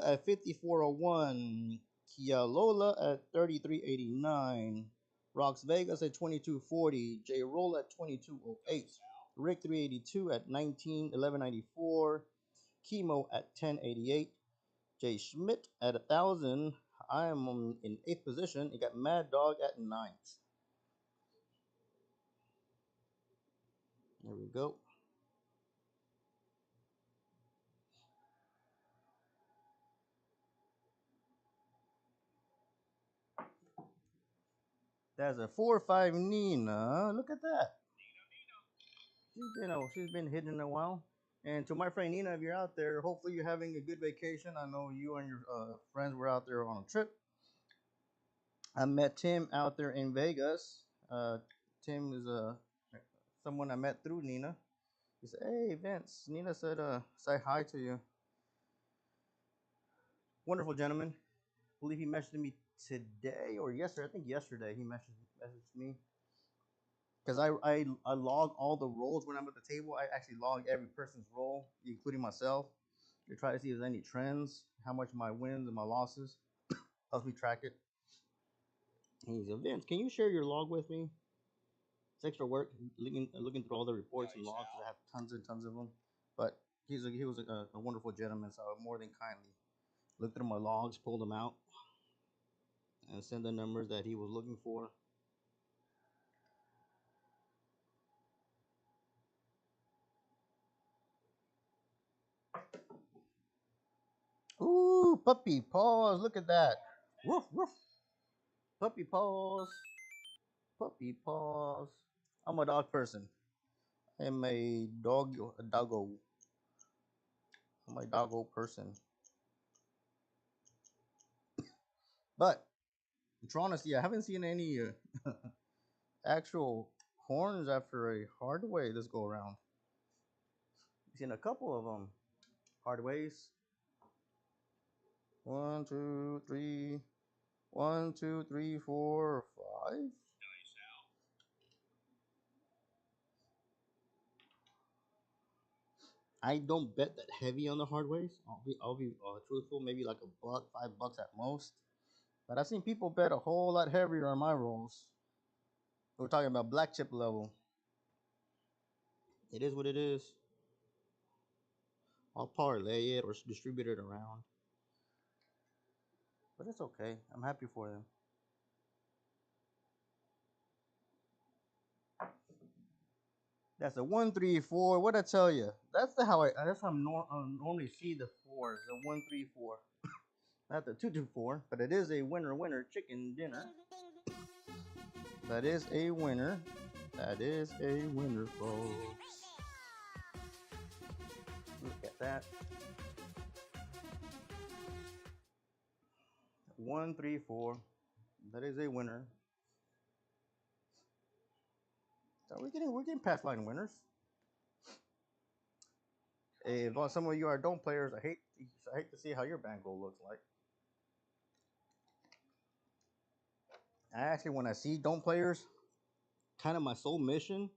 at 5401, Kialola at 3389, Rocks Vegas at 2240, J Roll at 2208, Rick 382 at 1194, Chemo at 1088, J Schmidt at 1000. I am in 8th position. You got Mad Dog at 9th. There we go. That's a 4-5 Nina. Look at that. She's been hidden a while. And to my friend Nina, if you're out there, hopefully you're having a good vacation. I know you and your friends were out there on a trip. I met Tim out there in Vegas. Tim is someone I met through Nina. He said, "Hey, Vince." Nina said, "Say hi to you." Wonderful gentleman. I believe he messaged me today or yesterday. I think yesterday he messaged me. Because I log all the rolls when I'm at the table. I actually log every person's roll, including myself, to try to see if there's any trends, how much my wins and my losses. Helps me track it. And he said, "Vince, can you share your log with me?" It's extra work looking through all the reports and logs. I have tons and tons of them. But he was a wonderful gentleman, so I more than kindly looked through my logs, pulled them out, and sent the numbers that he was looking for. Ooh, puppy paws. Look at that. Woof, woof. Puppy paws. Puppy paws. I'm a dog person. I'm a doggo. I'm a doggo person. But in true honesty, I haven't seen any actual horns after a hard way this go around. I've seen a couple of them. Hard ways. 1, 2, 3. 1, 2, 3, 4, 5. I don't bet that heavy on the hard ways. I'll be truthful. Maybe like a buck, $5 at most. But I've seen people bet a whole lot heavier on my rolls. We're talking about black chip level. It is what it is. I'll parlay it or distribute it around. But it's okay. I'm happy for them. That's a 1-3-4. What I tell you? That's how I normally see the fours. The 1-3-4, not the 2-2-4. But it is a winner chicken dinner. That is a winner. That is a winner, folks. Look at that. 1-3-4. That is a winner. So we're getting past line winners. If some of you are don't players, I hate to see how your bankroll looks like. I actually, when I see don't players, kind of my sole mission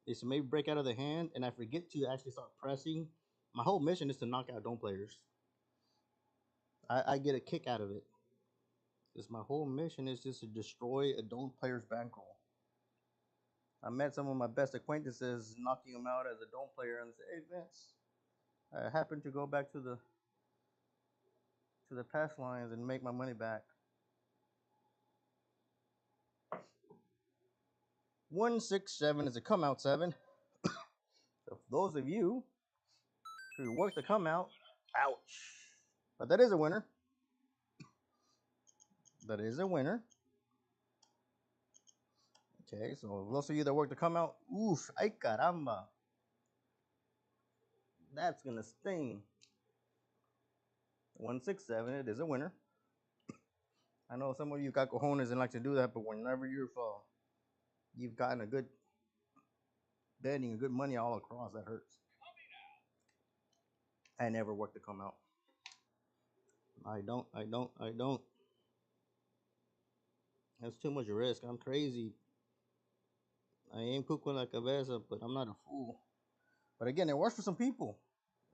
is to maybe break out of the hand, and I forget to actually start pressing. My whole mission is to knock out don't players. I get a kick out of it. Because my whole mission is just to destroy a don't player's bankroll. I met some of my best acquaintances knocking them out as a don't player, and say, "Hey Vince, I happen to go back to the pass lines and make my money back." 1-6-7 is a come out 7. So for those of you who work the come out, ouch. But that is a winner. That is a winner. Okay, so those of you that work the come out, oof, ay caramba. That's gonna sting. 1-6-7, it is a winner. I know some of you got cojones and like to do that, but whenever you've gotten a good betting and good money all across, that hurts. I never work to come out. I don't. That's too much risk. I'm crazy. I ain't cuckoo la cabeza, but I'm not a fool. But again, it works for some people.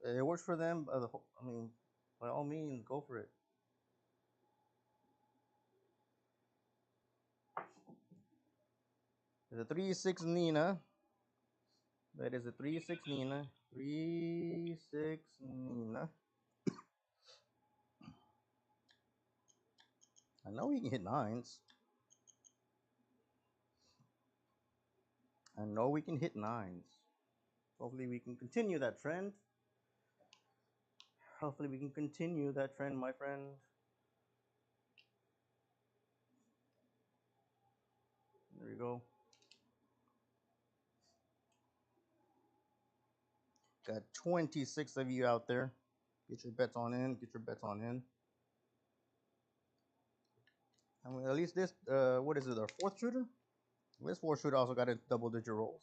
It works for them. I mean, by all means, go for it. There's a 3-6 Nina. That is a 3-6 Nina. 3-6 Nina. I know we can hit nines. I know we can hit nines. Hopefully we can continue that trend. Hopefully we can continue that trend, my friend. There we go. Got 26 of you out there. Get your bets on in. Get your bets on in. I mean, at least this, what is it, our fourth shooter? This fourth shooter also got into double-digit rolls.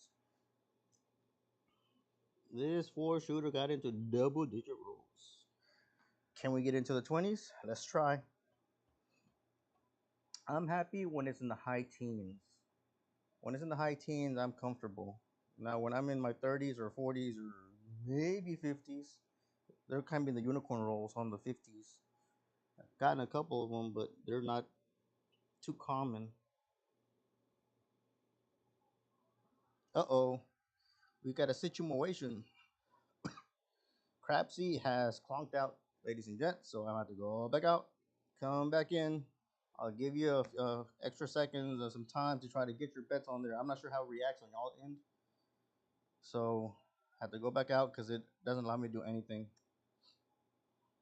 This four shooter got into double-digit rolls. Can we get into the 20s? Let's try. I'm happy when it's in the high teens. When it's in the high teens, I'm comfortable. Now, when I'm in my 30s or 40s or maybe 50s, they're kind of in the unicorn rolls on the 50s. I've gotten a couple of them, but they're not too common. Uh-oh. We got a situation. Crapsee has clonked out, ladies and gents, so I'm going to have to go back out, come back in. I'll give you a extra seconds or some time to try to get your bets on there. I'm not sure how it reacts on y'all end, so I have to go back out because it doesn't allow me to do anything.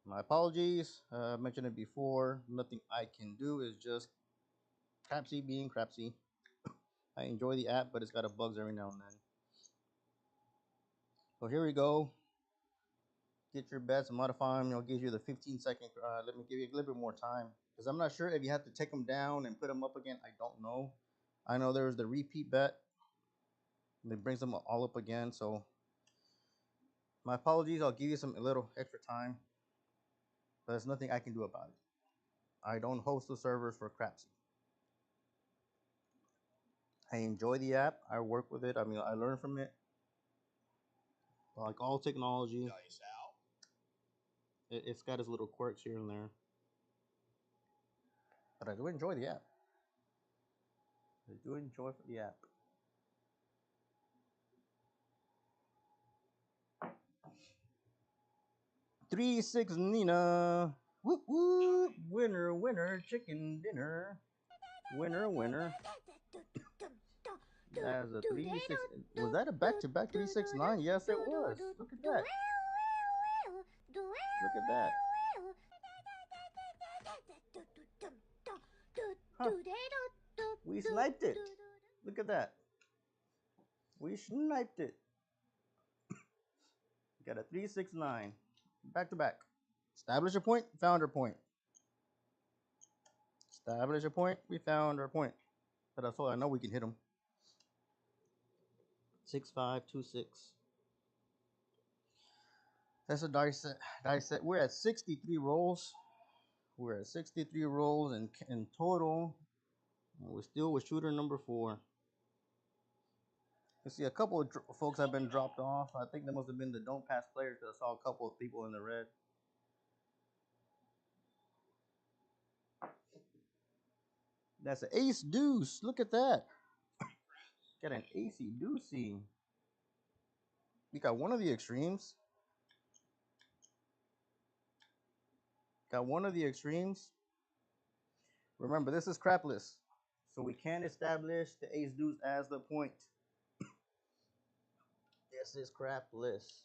My apologies. I mentioned it before. Nothing I can do is just Crapsee being Crapsee. I enjoy the app, but it's got a bugs every now and then. So here we go. Get your bets and modify them. It'll give you the 15-second. Let me give you a little bit more time because I'm not sure if you have to take them down and put them up again. I don't know. I know there's the repeat bet. And it brings them all up again. So my apologies. I'll give you a little extra time, but there's nothing I can do about it. I don't host the servers for Crapsee. I enjoy the app. I work with it. I mean, I learn from it. Like all technology, it's got its little quirks here and there. But I do enjoy the app. I do enjoy the app. Three six Nina. Whoop whoop. Winner chicken dinner. Winner. That's a 3-6. Was that a back-to-back 3-6-9? Yes, it was. Look at that. Look at that. Huh. We sniped it. Look at that. We sniped it. Got a 3-6-9. Back-to-back. Establish a point, found our point. Establish a point, we found our point. But that's all I know we can hit them. 6-5-2-6. That's a dice set. Dice set. We're at 63 rolls. We're at 63 rolls in total. We're still with shooter number 4. You see a couple of folks have been dropped off. I think that must have been the don't pass players because I saw a couple of people in the red. That's an ace deuce. Look at that. Got an acey deucey. You got one of the extremes. Got one of the extremes. Remember, this is crapless, so we can't establish the ace deuce as the point. This is crapless,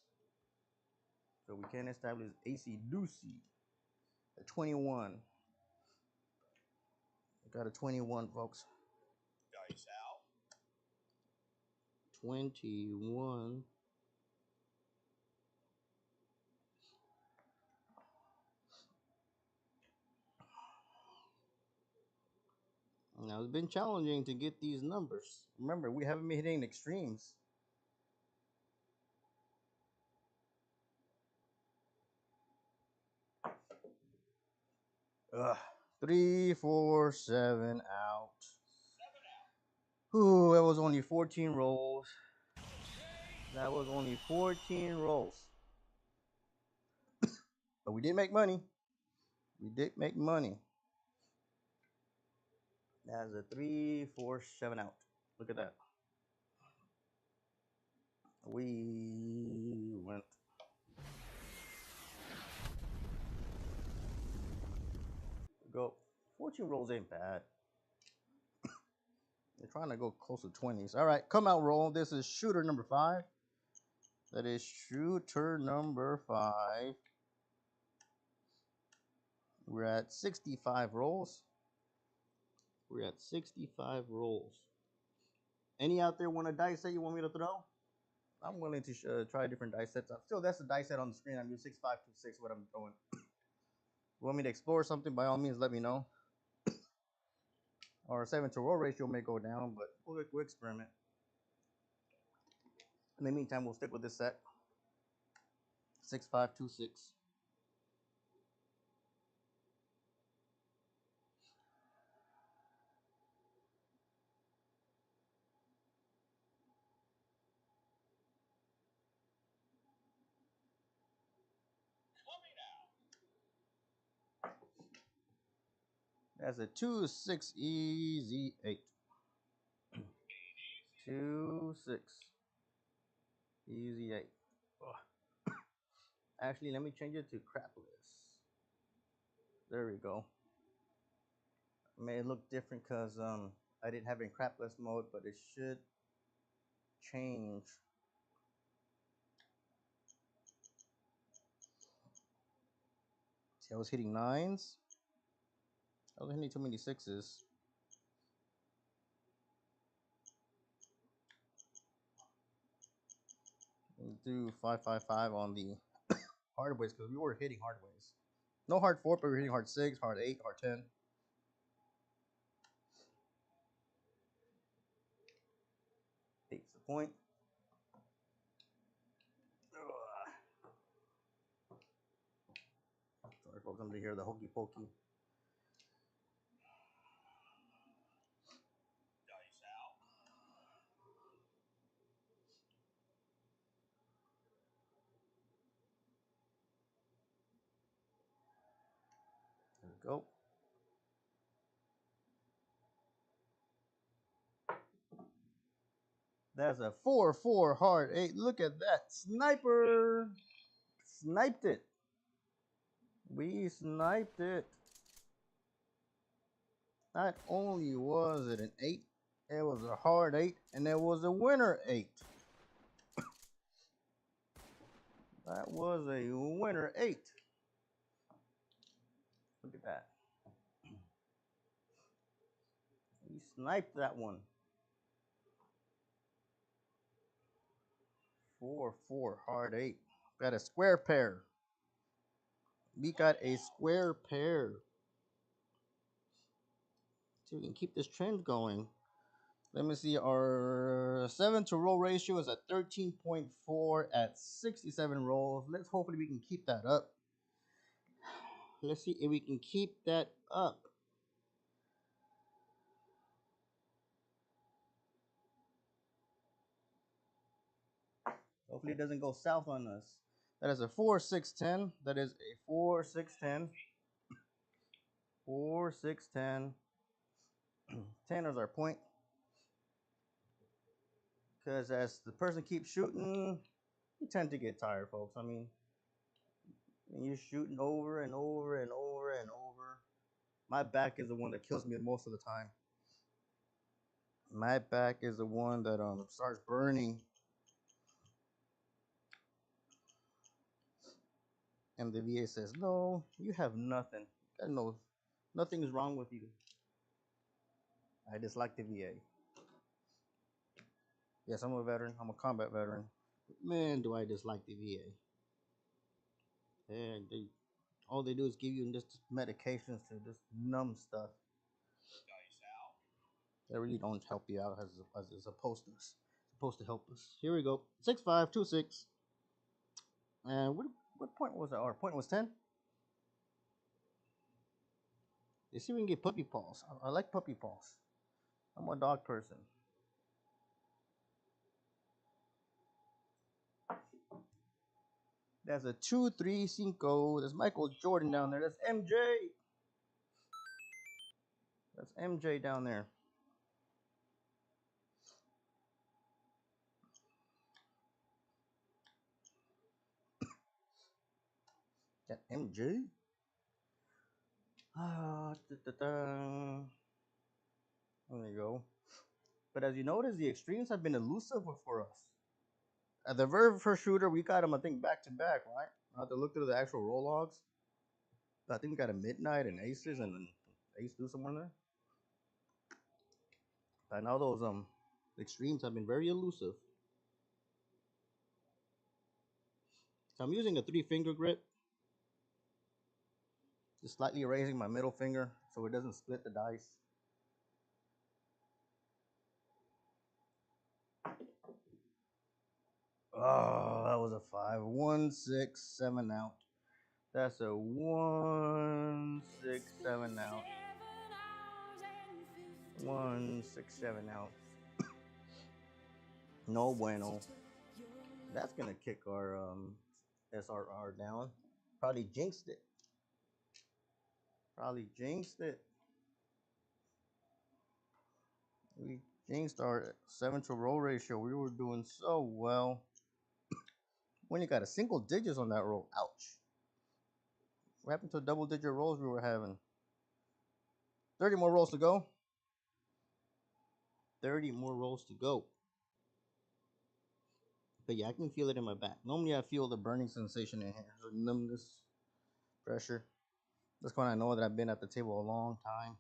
so we can't establish acey deucey. A 21. I got a 21, folks. Dice out. 21. Now, it's been challenging to get these numbers. Remember, we haven't been hitting extremes. Ugh. 3, 4, 7 out. Ooh, that was only 14 rolls. That was only 14 rolls. But we did make money. We did make money. That's a 3, 4, 7 out. Look at that. We went. Go. 14 rolls ain't bad. They're trying to go close to 20s. All right, come out roll. This is shooter number 5. That is shooter number 5. We're at 65 rolls. We're at 65 rolls. Any out there want a dice set you want me to throw? I'm willing to try different dice sets. Still, that's the dice set on the screen. I'm doing 6, 5, 2, 6. What I'm throwing. You want me to explore something? By all means, let me know. Our 7 to roll ratio may go down, but we'll experiment. In the meantime, we'll stick with this set. 6, 5, 2, 6. That's a 2, 6, easy 8. 2, 6, easy 8. Ugh. Actually, let me change it to CrapLESS. There we go. It may look different because I didn't have it in CrapLESS mode, but it should change. See, I was hitting 9s. I was hitting too many 6s. We'll do 5, 5, 5 on the hard ways because we were hitting hard ways. No hard 4, but we were hitting hard 6, hard 8, hard 10. Takes the point. Sorry, folks, I'm going to hear the hokey pokey. Dice out. There we go. That's a 4, 4, hard 8. Look at that. Sniper. Sniped it. We sniped it. Not only was it an 8, It was a hard 8, and it was a winner 8. That was a winner 8. Look at that. He sniped that one. 4-4, hard 8. Got a square pair. We got a square pair. See if we can keep this trend going. Let me see. Our 7 to roll ratio is at 13.4 at 67 rolls. Let's hopefully we can keep that up. Let's see if we can keep that up. Hopefully it doesn't go south on us. That is a 4-6-10. That is a 4-6-10. 4-6-10. 10 is our point. Because as the person keeps shooting, you tend to get tired, folks. I mean, when you're shooting over and over and over and over, my back is the one that kills me most of the time. My back is the one that starts burning. And the VA says, no, you have nothing. No, nothing is wrong with you. I dislike the VA. Yes, I'm a veteran. I'm a combat veteran. Man, do I dislike the VA. And all they do is give you just medications to just numb stuff. They really don't help you out as it's supposed to help us. Here we go. 6-5-2-6. And what point was that? Our point was 10. Let's see if we can get puppy paws. I like puppy paws. I'm a dog person. That's a 2-3-5. There's Michael Jordan down there. That's MJ. That's MJ down there. That MJ. There you go. But as you notice, the extremes have been elusive for us. At the very first shooter, we got him, I think, back to back, right? I have to look through the actual roll logs. I think we got a Midnight and Aces and an Ace do somewhere there. I know those extremes have been very elusive. So I'm using a 3-finger grip. Just slightly raising my middle finger so it doesn't split the dice. Oh, that was a 5. 1, 6, 7 out. That's a 1, 6, 7 out. 1, 6, 7 out. No bueno. That's gonna kick our SRR down. Probably jinxed it. We jinxed our 7 to roll ratio. We were doing so well. When you got a single digits on that roll, ouch. What happened to the double digit rolls we were having? 30 more rolls to go. 30 more rolls to go. But yeah, I can feel it in my back. Normally I feel the burning sensation in here. The numbness, pressure. That's when I know that I've been at the table a long time.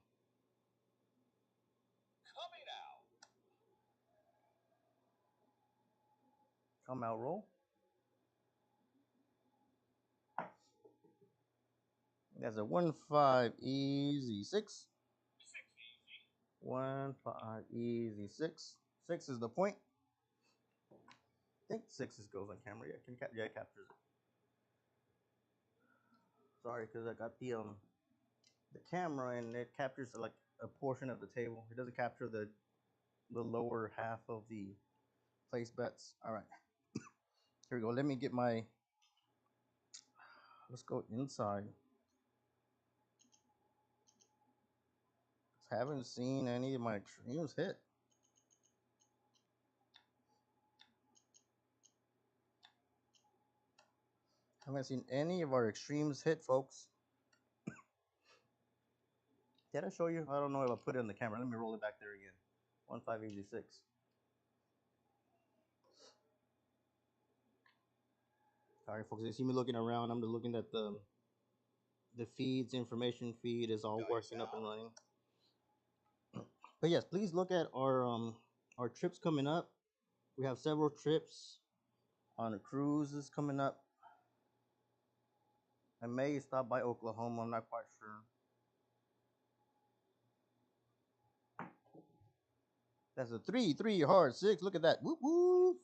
Come out roll. That's a 1-5 easy 6. 1-5 easy 6. 6 is the point. I think 6 goes on camera. Yeah, it captures it. Sorry, because I got the camera and it captures like a portion of the table. It doesn't capture the lower half of the place bets. All right, here we go. Let me get my. Let's go inside. Haven't seen any of my extremes hit. Haven't seen any of our extremes hit, folks. Did I show you? I don't know if I put it in the camera. Let me roll it back there again. 1586. All right, folks. You see me looking around. I'm looking at the feeds. Information feed is all working up and running. But yes, please look at our trips coming up. We have several trips on a cruise is coming up. I may stop by Oklahoma. I'm not quite sure. That's a 3 hard 6. Look at that. Whoop whoop.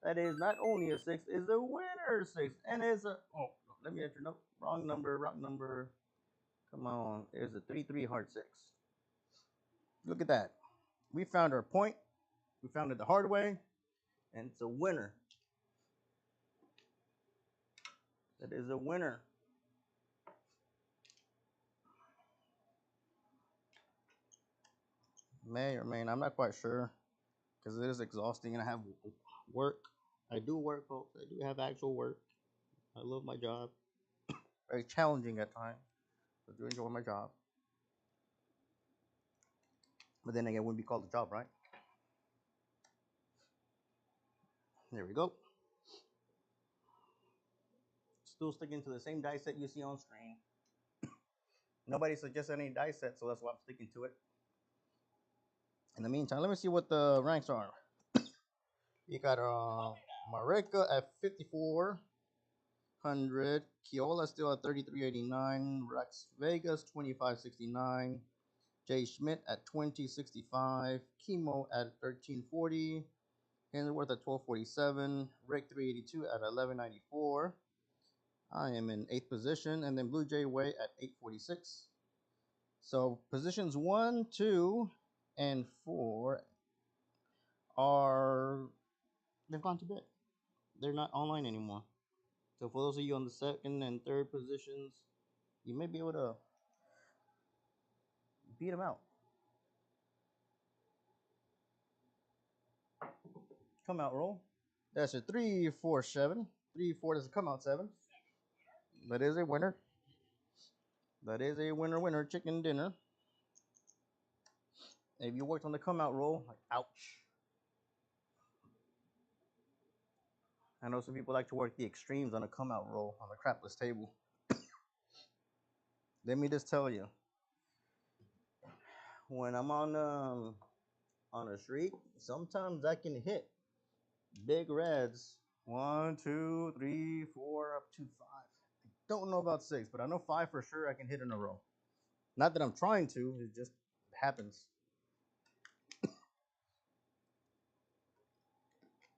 That is not only a 6, it's a winner 6. And it's a, oh, let me enter. Nope. Wrong number. Come on. It's a 3 hard 6. Look at that. We found our point. We found it the hard way. And it's a winner. That is a winner. May or may not. I'm not quite sure. Because it is exhausting and I have work. I do work, folks. I do have actual work. I love my job. Very challenging at times. I do enjoy my job. But then again, it wouldn't be called a job, right? There we go. Still sticking to the same dice set you see on screen. Nobody suggests any dice set, so that's why I'm sticking to it. In the meantime, let me see what the ranks are. You got Marika at 5,400. Keola still at 3,389. Rex Vegas 2,569. Jay Schmidt at 2065. Chemo at 1340. Hensworth at 1247. Rick 382 at 1194. I am in 8th position, and then Blue Jay Way at 846. So positions 1, 2, and 4 they've gone to bed. They're not online anymore. So for those of you on the 2nd and 3rd positions, you may be able to beat them out. Come out roll. That's a 3, 4, 7. 3, 4 is a come out 7. That is a winner. That is a winner chicken dinner. If you worked on the come out roll, like ouch. I know some people like to work the extremes on a come out roll on the crapless table. Let me just tell you, when I'm on a streak, sometimes I can hit big reds. 1, 2, 3, 4, up to 5. I don't know about 6, but I know 5 for sure I can hit in a row. Not that I'm trying to, it just happens.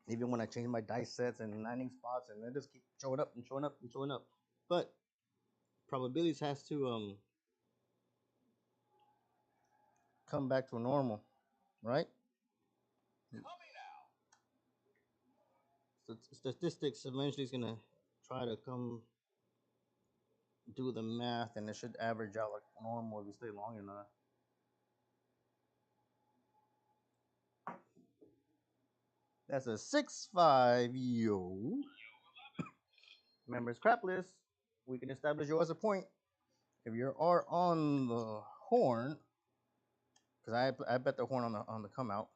Even when I change my dice sets and landing spots, and they just keep showing up and showing up and showing up. But probabilities has to come back to normal, right? Statistics eventually is gonna try to come do the math, and it should average out like normal if you stay long enough. That's a 6-5 yo. Remember, it's crapless. We can establish you as a point if you are on the horn, because I bet the horn on the come out.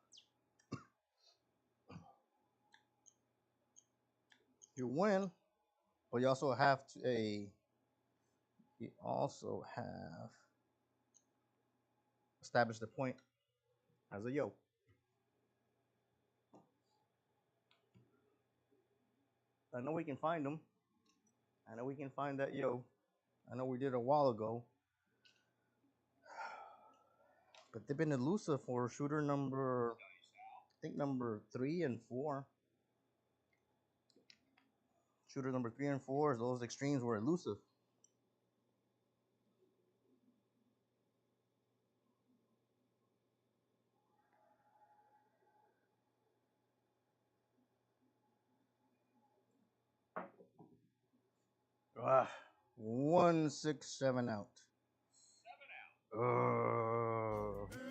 You win, but you also have established the point as a yo. I know we can find them. I know we can find that yo. I know we did a while ago. But they've been elusive for shooter number, I think number 3 and 4. Shooter number 3 and 4, those extremes were elusive. Ah, 1, 6, 7 out.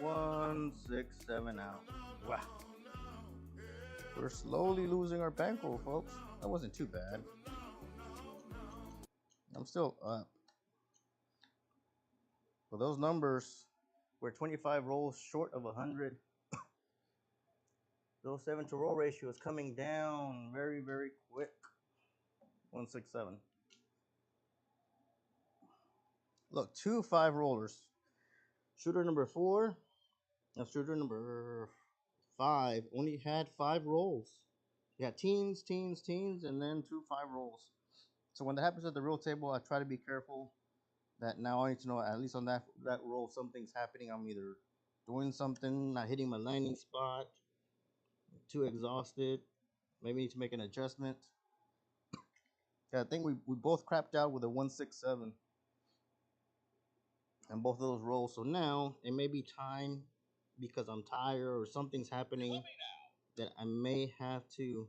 1, 6, 7 out. Wow. We're slowly losing our bankroll, folks. That wasn't too bad. I'm still up. But those numbers We're 25 rolls short of 100. Those 7 to roll ratio is coming down very, very quick. 167. Look, 2 5 rollers. Shooter number 4. Now shooter number 5 only had 5 rolls. Yeah, teens, teens, teens, and then 2 5 rolls. So when that happens at the roll table, I try to be careful that now I need to know at least on that roll something's happening. I'm either doing something, not hitting my landing spot, too exhausted, maybe need to make an adjustment. Yeah, I think we both crapped out with a 167 and both of those rolls. So now it may be time because I'm tired or something's happening that I may have to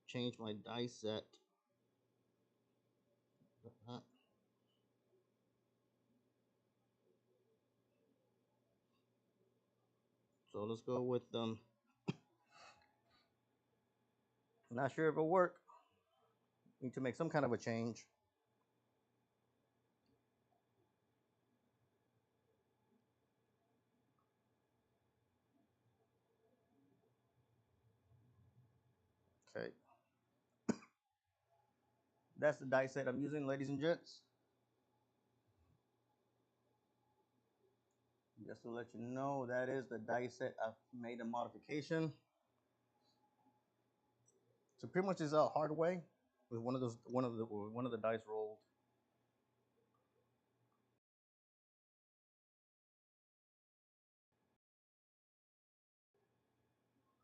change my dice set. So let's go with not sure if it'll work. Need to make some kind of a change. Okay. That's the dice set I'm using, ladies and gents. Just to let you know, that is the dice set. I've made a modification. So pretty much is a hard way with one of the dice rolled.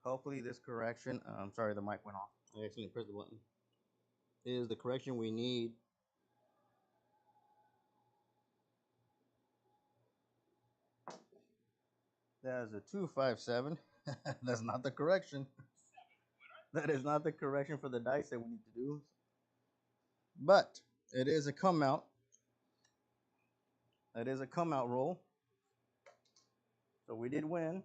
Hopefully this correction, I'm sorry the mic went off. I accidentally pressed the button. Is the correction we need. That is a 257. That's not the correction. That is not the correction for the dice that we need to do. But it is a come out. It is a come out roll. So we did win.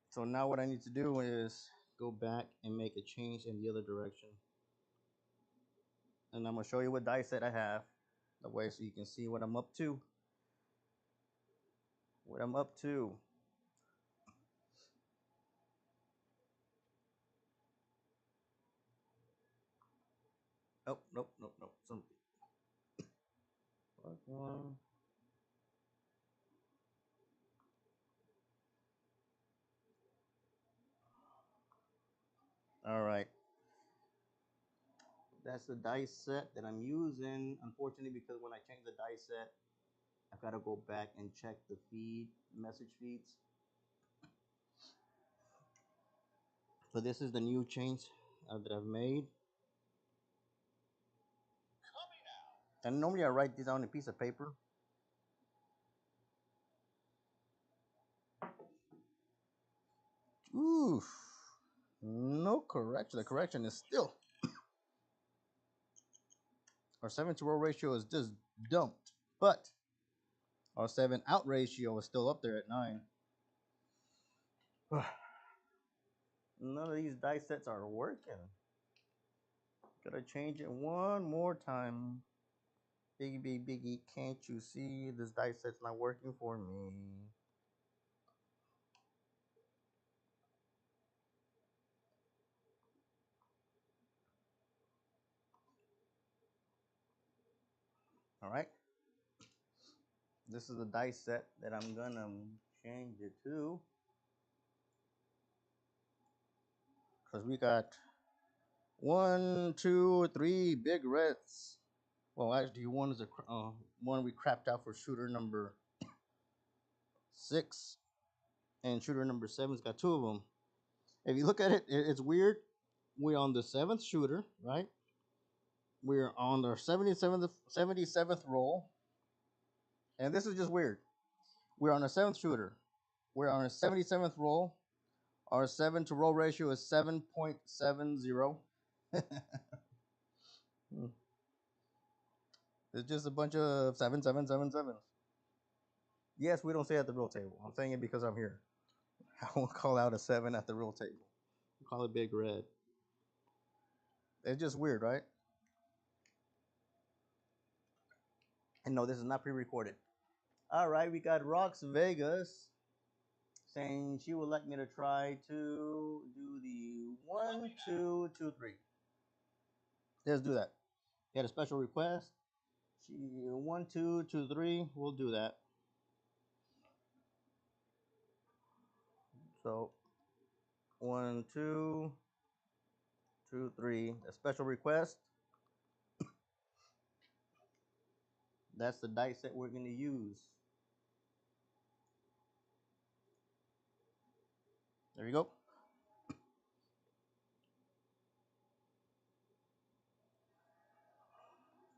So now what I need to do is go back and make a change in the other direction. And I'm going to show you what dice set I have. The way so you can see what I'm up to. What I'm up to. Oh, nope, nope, nope. Something. One. All right. That's the dice set that I'm using. Unfortunately, because when I change the dice set, I've got to go back and check the message feeds. So this is the new change that I've made. And normally I write this on a piece of paper. Oof. No correction. The correction is still. Our 7 to roll ratio is just dumped. But our 7 out ratio is still up there at 9. None of these dice sets are working. Gotta change it one more time. Biggie, can't you see this dice set's not working for me? All right. This is the dice set that I'm gonna change it to. Because we got 1, 2, 3 big reds. Well, actually, one is one we crapped out for shooter number 6, and shooter number 7's got 2 of them. If you look at it, it's weird. We're on the 7th shooter, right? We're on our 77th roll, and this is just weird. We're on a 7th shooter. We're on a 77th roll. Our 7 to roll ratio is 7.70. It's just a bunch of 7, 7, 7, 7. Yes, we don't say at the roll table. I'm saying it because I'm here. I won't call out a 7 at the roll table. We call it big red. It's just weird, right? And no, this is not pre-recorded. All right, we got Rox Vegas saying she would like me to try to do the 1, 2, 2, 3. Let's do that. Get a special request. She 1, 2, 2, 3. We'll do that. So 1, 2, 2, 3. A special request. That's the dice that we're gonna use. There you go.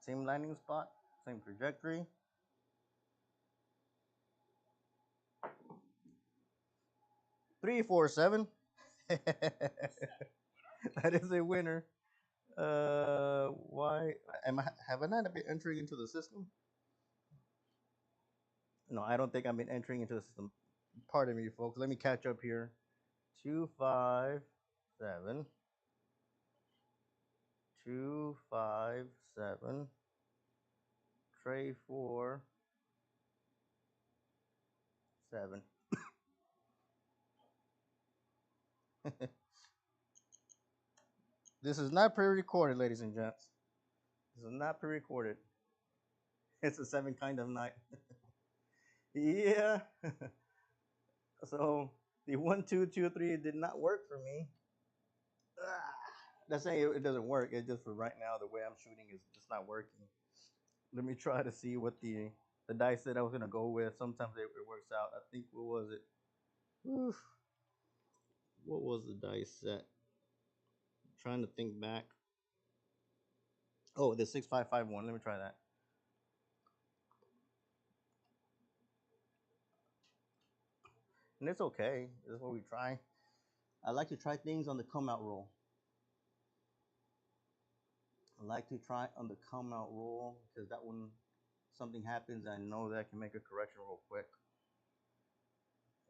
Same landing spot, same trajectory. 3, 4, 7. That is a winner. Why have I not been entering into the system? No, I don't think I've been entering into the system. Pardon me, folks. Let me catch up here. 2, 5, 7. 2, 5, 7. Tray 4, 7. This is not pre-recorded, ladies and gents. This is not pre-recorded. It's a 7 kind of night. Yeah. So the 1, 2, 2, 3 did not work for me. That's saying it doesn't work. It's just for right now. The way I'm shooting is just not working. Let me try to see what the dice that I was gonna go with. Sometimes it works out. I think what was it? Oof. What was the dice set? I'm trying to think back. Oh, the 6, 5, 5, 1. Let me try that. And it's okay. This is what we try. I like to try things on the come out roll. I like to try on the come out roll because that when something happens, I know that I can make a correction real quick.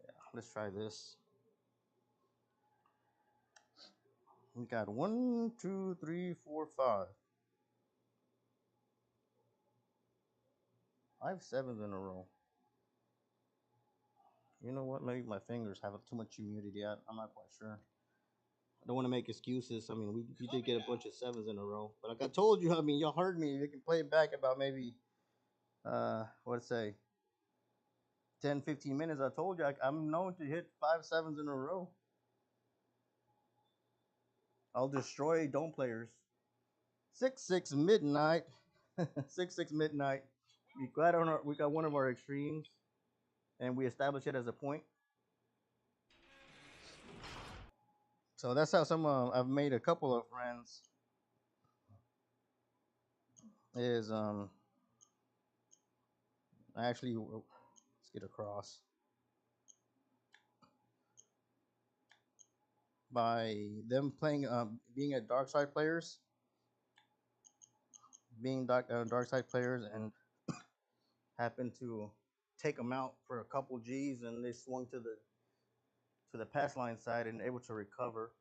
Yeah, let's try this. We got 1, 2, 3, 4, 5. 5 sevens in a row. You know what? Maybe my fingers have too much humidity. I'm not quite sure. I don't want to make excuses. I mean, we did get a bunch of 7s in a row, but like I told you, I mean, y'all heard me. You can play it back about maybe, what'd say, 10, 15 minutes. I told you I'm known to hit 5 7s in a row. I'll destroy don't players. 6 6 midnight. 6 6 midnight. We got one of our extremes, and we establish it as a point. So that's how some I've made a couple of friends. Is actually let's get across by them playing being a dark side players, being dark side players, and happened to take them out for a couple G's, and they swung to the pass line side and able to recover.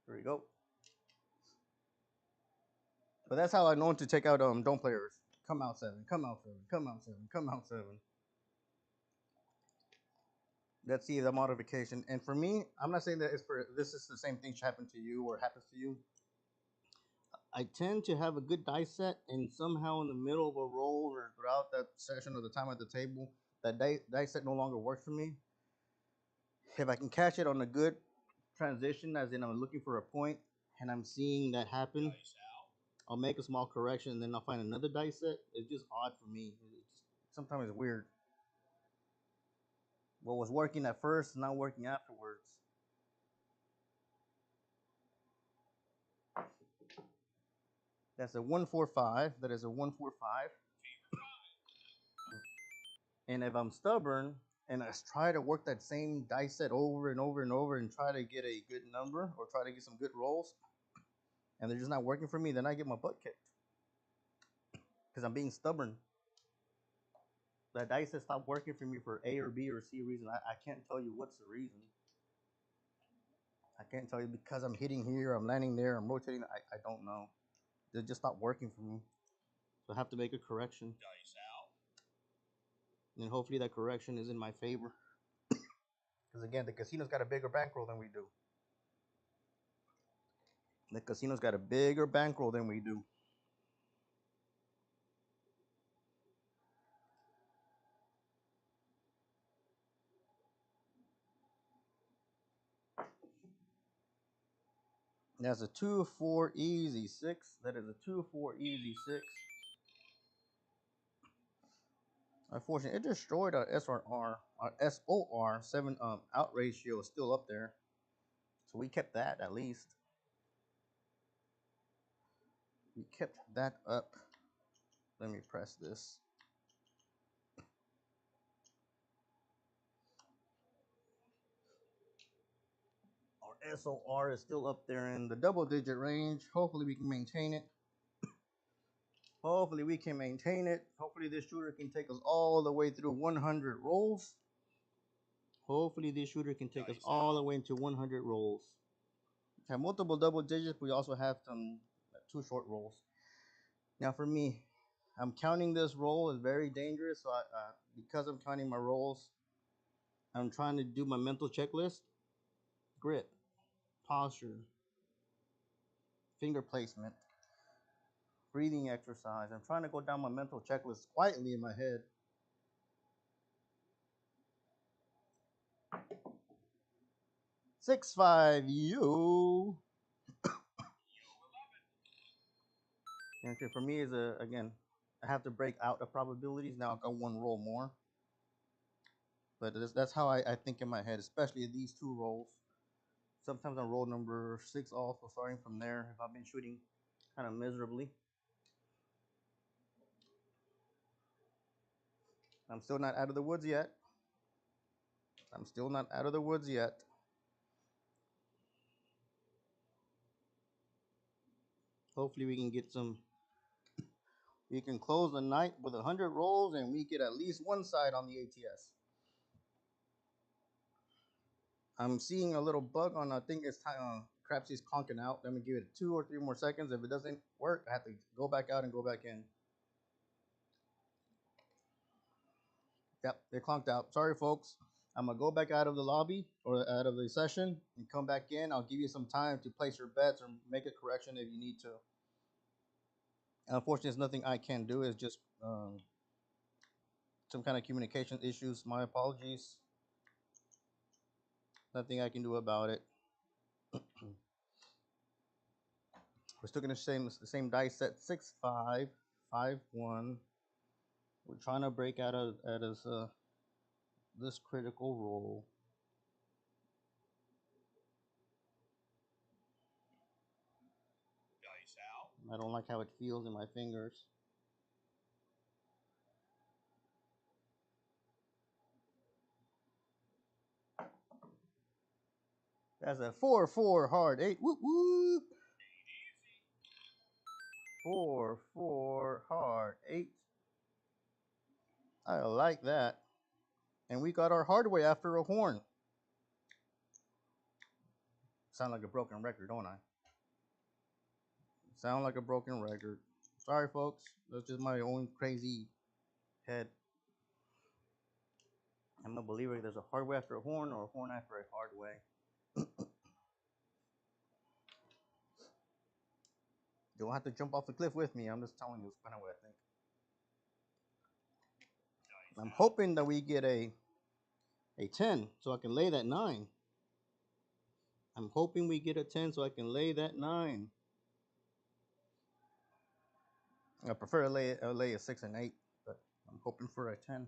There we go. But that's how I know to take out don't players. Come out 7, come out 7, come out 7, come out 7. Let's see the modification. And for me, I'm not saying that it's for this is the same thing should happen to you or happens to you. I tend to have a good dice set, and somehow in the middle of a roll or throughout that session or the time at the table, that dice set no longer works for me. If I can catch it on a good transition, as in I'm looking for a point and I'm seeing that happen, I'll make a small correction and then I'll find another dice set. It's just odd for me. Sometimes it's weird. What was working at first is not working afterwards. That's a 1 4 5. That is a 1 4 5. And if I'm stubborn and I try to work that same dice set over and over and over and try to get a good number or try to get some good rolls, and they're just not working for me, then I get my butt kicked because I'm being stubborn. That dice set stopped working for me for A or B or C reason. I can't tell you what's the reason. I can't tell you because I'm hitting here, I'm landing there, I'm rotating. I don't know. They just stopped working for me. So I have to make a correction. Dice out. And hopefully that correction is in my favor. Because again, the casino's got a bigger bankroll than we do. The casino's got a bigger bankroll than we do. That's a 2-4 easy 6. That is a 2-4 easy 6. Unfortunately, it destroyed our SRR. Our SOR 7 out ratio is still up there. So we kept that at least. We kept that up. Let me press this. Our SOR is still up there in the double-digit range. Hopefully we can maintain it. Hopefully we can maintain it. Hopefully this shooter can take us all the way through 100 rolls. Hopefully this shooter can take us all the way into 100 rolls. We have multiple double digits. We also have some 2 short rolls. Now for me, I'm counting this roll is very dangerous. So because I'm counting my rolls, I'm trying to do my mental checklist. Grip, posture, finger placement, breathing exercise. I'm trying to go down my mental checklist quietly in my head. Six five you. Okay, for me is again, I have to break out of probabilities. Now I'll go 1 roll more. But that's how I think in my head, especially these 2 rolls. Sometimes on roll number 6 also, starting from there, if I've been shooting kind of miserably. I'm still not out of the woods yet. I'm still not out of the woods yet. Hopefully we can get some. We can close the night with 100 rolls and we get at least 1 side on the ATS. I'm seeing a little bug on, I think it's time, Crapsee's conking out. Let me give it 2 or 3 more seconds. If it doesn't work, I have to go back out and go back in. Yep, they conked out. Sorry, folks. I'm going to go back out of the lobby or out of the session and come back in. I'll give you some time to place your bets or make a correction if you need to. Unfortunately, there's nothing I can do. It's just some kind of communication issues. My apologies. Nothing I can do about it. We're still going to the same dice set 6-5, 5-1. We're trying to break out of this critical roll. Dice out. I don't like how it feels in my fingers. That's a 4-4 hard 8. Whoop whoop. 4-4 hard 8. I like that. And we got our hard way after a horn. Sound like a broken record, don't I? Sound like a broken record. Sorry, folks. That's just my own crazy head. I'm a believer there's a hard way after a horn or a horn after a hard way. You don't have to jump off the cliff with me. I'm just telling you, it's kind of what I think. I'm hoping that we get a 10 so I can lay that 9. I'm hoping we get a 10 so I can lay that 9. I prefer to lay a 6 and 8, but I'm hoping for a 10.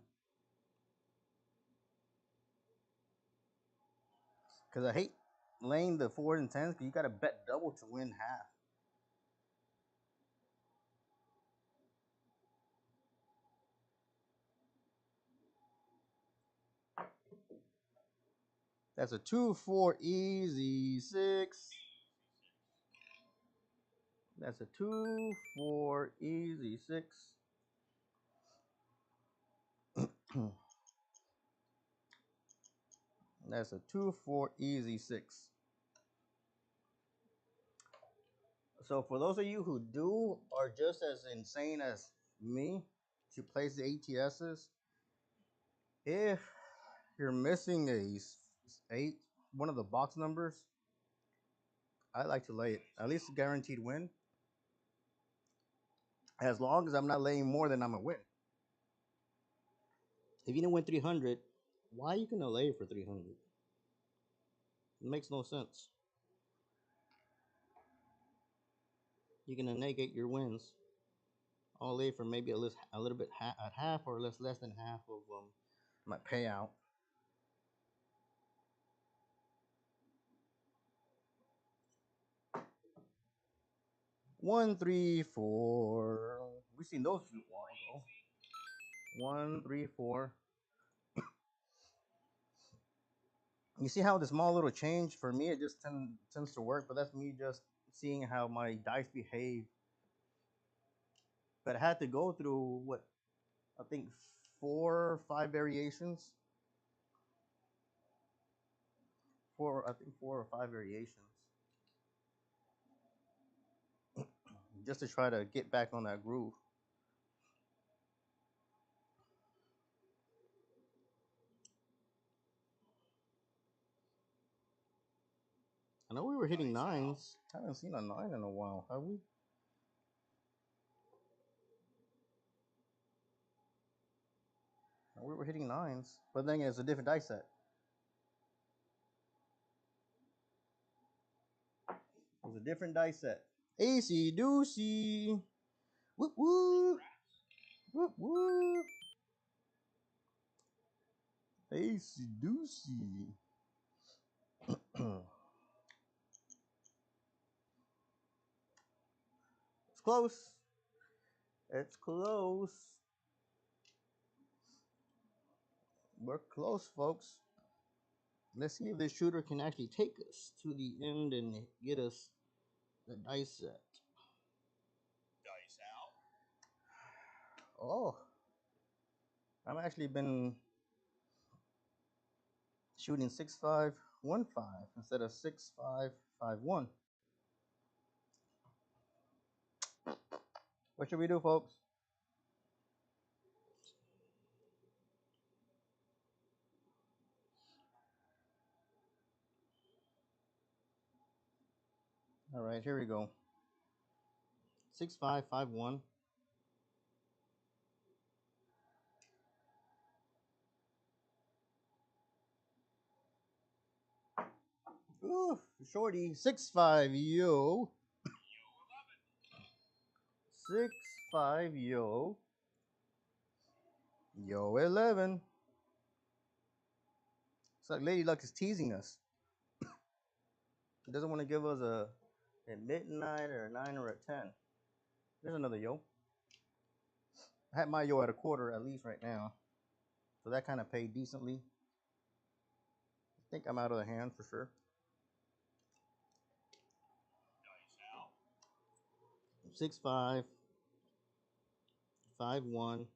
Because I hate laying the 4s and 10s because you got to bet double to win half. That's a 2-4 easy 6. That's a 2-4 easy 6. That's a 2-4 easy 6. So for those of you who are just as insane as me to place the ATSs. If you're missing eight, one of the box numbers, I like to lay it. At least a guaranteed win. As long as I'm not laying more than I'm a win. If you didn't win 300, why are you gonna lay for 300? It makes no sense. You're gonna negate your wins. I'll lay for maybe a little bit at half or less than half of my payout. One, three, four. We've seen those a while ago. 1, 3, 4. You see how the small little change for me it just tends to work, but that's me just seeing how my dice behave. But I had to go through what I think 4 or 5 variations. I think 4 or 5 variations, just to try to get back on that groove. I know we were hitting nines. Haven't seen a 9 in a while, have we? We were hitting nines, but then it's a different dice set. It was a different dice set. AC Doocy. Whoop whoop. Whoop whoop. AC Doocy. It's close. It's close. We're close, folks. Let's see if this shooter can actually take us to the end and get us the dice set. Dice out. Oh, I've actually been shooting 6-5-1-5 instead of 6-5-5-1. What should we do, folks? All right, here we go. 6-5-5-1. Ooh, shorty. 6-5, yo. 6-5, yo. Yo, 11. It's like Lady Luck is teasing us. She doesn't want to give us a midnight or a 9 or a 10. There's another yo. I had my yo at a quarter at least right now. So that kind of paid decently. I think I'm out of the hand for sure. Dice out. 6-5. 5-1.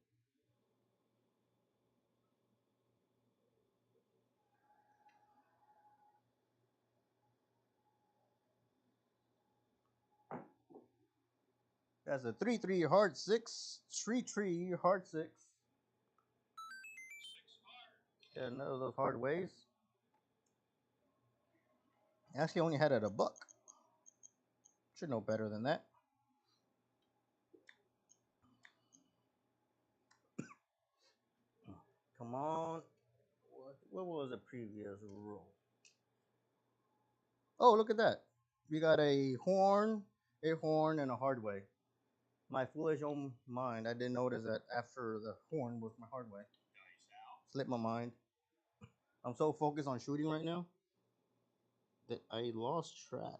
That's a 3-3 hard 6. 3-3 hard 6. 6 hard. Yeah, none of those hard ways. Actually only had it at a buck. Should know better than that. Come on. What was the previous roll? Oh, look at that. We got a horn, and a hard way. My foolish own mind, I didn't notice that after the horn was my hard way. Dice out. Slipped my mind. I'm so focused on shooting right now that I lost track.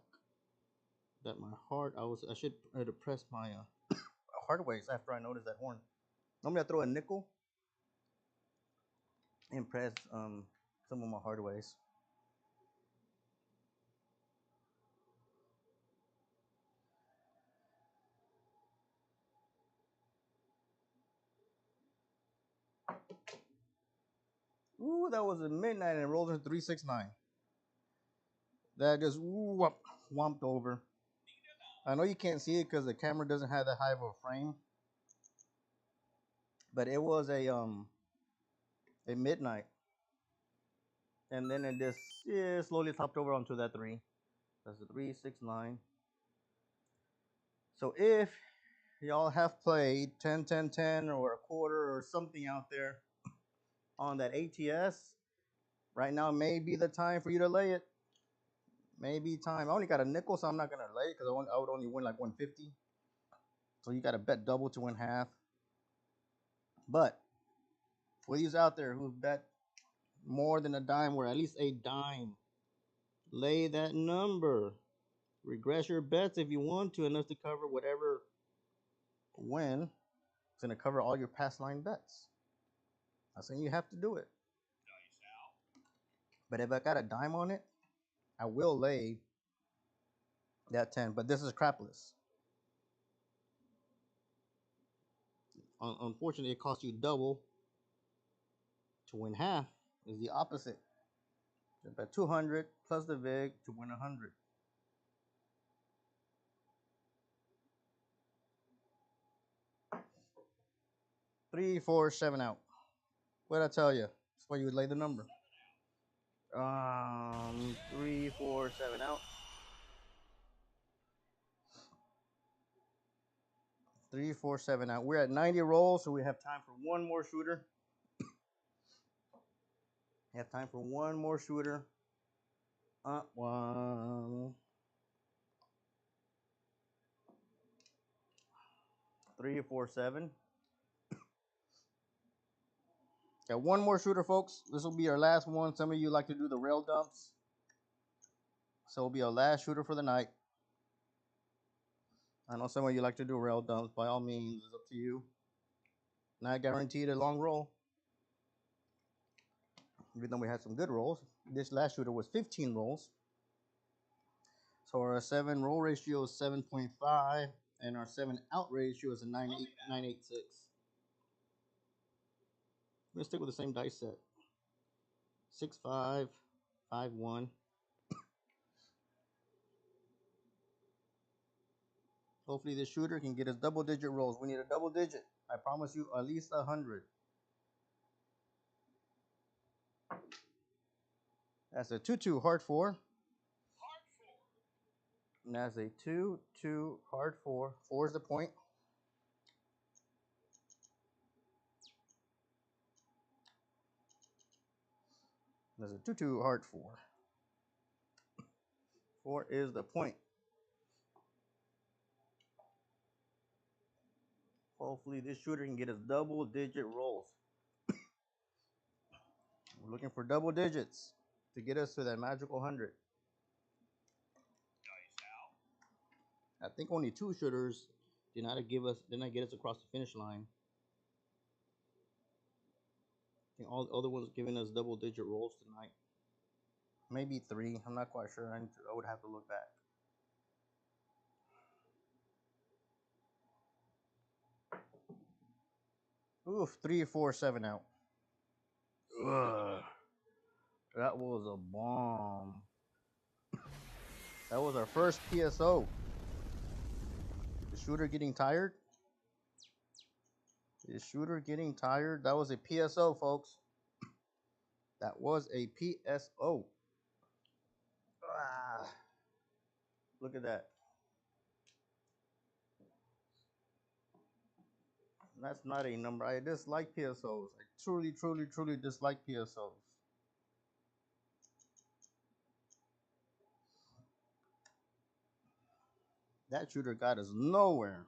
That my heart, I should have pressed my hard ways after I noticed that horn. Normally I throw a nickel and press some of my hard ways. Ooh, that was a midnight and it rolled into 369. That just whomped over. I know you can't see it because the camera doesn't have that high of a frame, But it was a midnight, and then it just slowly topped over onto that 3. That's a 3, 6, 9. So if y'all have played 10, 10, 10, or a quarter or something out there on that ATS, right now may be the time for you to lay it. Maybe time. I only got a nickel, so I'm not gonna lay it because I would only win like 150. So you got to bet double to win half. But for these out there who bet more than a dime or at least a dime, lay that number. Regress your bets if you want to, enough to cover whatever win. It's gonna cover all your past line bets. I'm saying you have to do it. But if I got a dime on it, I will lay that 10. But this is crapless. Unfortunately, it costs you double to win half. Is the opposite. So bet 200 plus the vig to win 100. Three, 4, 7 out. What did I tell you? That's why you would lay the number. 3, 4, 7 out. 3, 4, 7 out. We're at 90 rolls, so we have time for one more shooter. We have time for one more shooter. 1, 3, 4, 7. Got one more shooter, folks. This will be our last one. Some of you like to do the rail dumps, so it'll be our last shooter for the night. I know some of you like to do rail dumps. By all means, it's up to you. Not guaranteed a long roll, even though we had some good rolls. This last shooter was 15 rolls. So our 7 roll ratio is 7.5, and our 7 out ratio is a 986. I'm gonna stick with the same dice set. 6, 5, 5, 1. Hopefully this shooter can get us double-digit rolls. We need a double digit. I promise you at least 100. That's a 2-2 hard 4. And that's a 2-2 hard 4. 4 is the point. There's a 2-2 hard 4. 4 is the point. Hopefully this shooter can get us double-digit rolls. We're looking for double digits to get us to that magical 100. I think only 2 shooters did not get us across the finish line. I think all the other ones giving us double-digit rolls tonight. Maybe 3. I'm not quite sure. I would have to look back. Oof, 3, 4, 7 out. Ugh. That was a bomb. That was our first PSO. The shooter getting tired. Is shooter getting tired? That was a PSO, folks. That was a PSO. Ah, look at that. That's not a number. I dislike PSOs. I truly, truly, truly dislike PSOs. That shooter got us nowhere.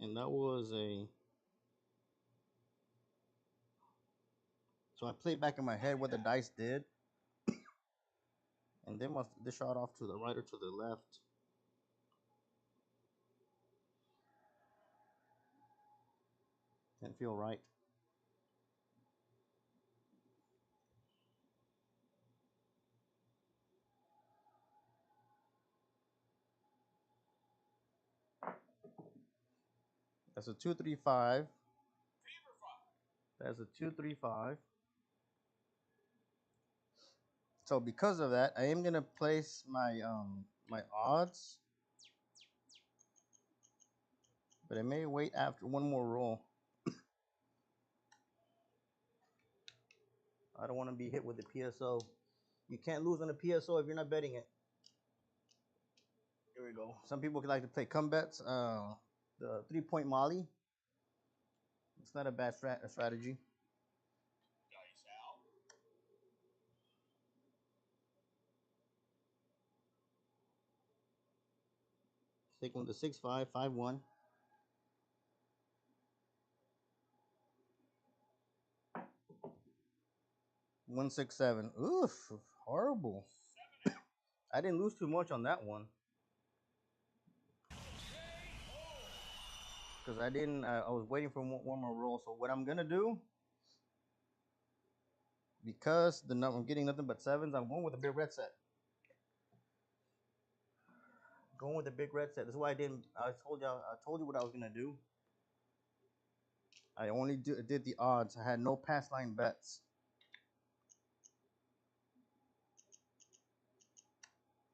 And that was a... So I played back in my head what the dice did. And they shot off to the right or to the left. Didn't feel right. That's a 2-3-5. That's a 2-3-5. So because of that, I am gonna place my my odds, but I may wait after one more roll. I don't want to be hit with the PSO. You can't lose on the PSO if you're not betting it. Here we go. Some people like to play come bets. The 3-point Molly. It's not a bad strategy. Dice out. Stick with the 6-5, 5-1. 1-6-7. Oof, horrible. I didn't lose too much on that one. Because I didn't, I was waiting for one more roll. So what I'm going to do, because I'm getting nothing but 7s, I'm going with a big red set. Going with the big red set. This is why I told you what I was going to do. I only did the odds. I had no pass line bets.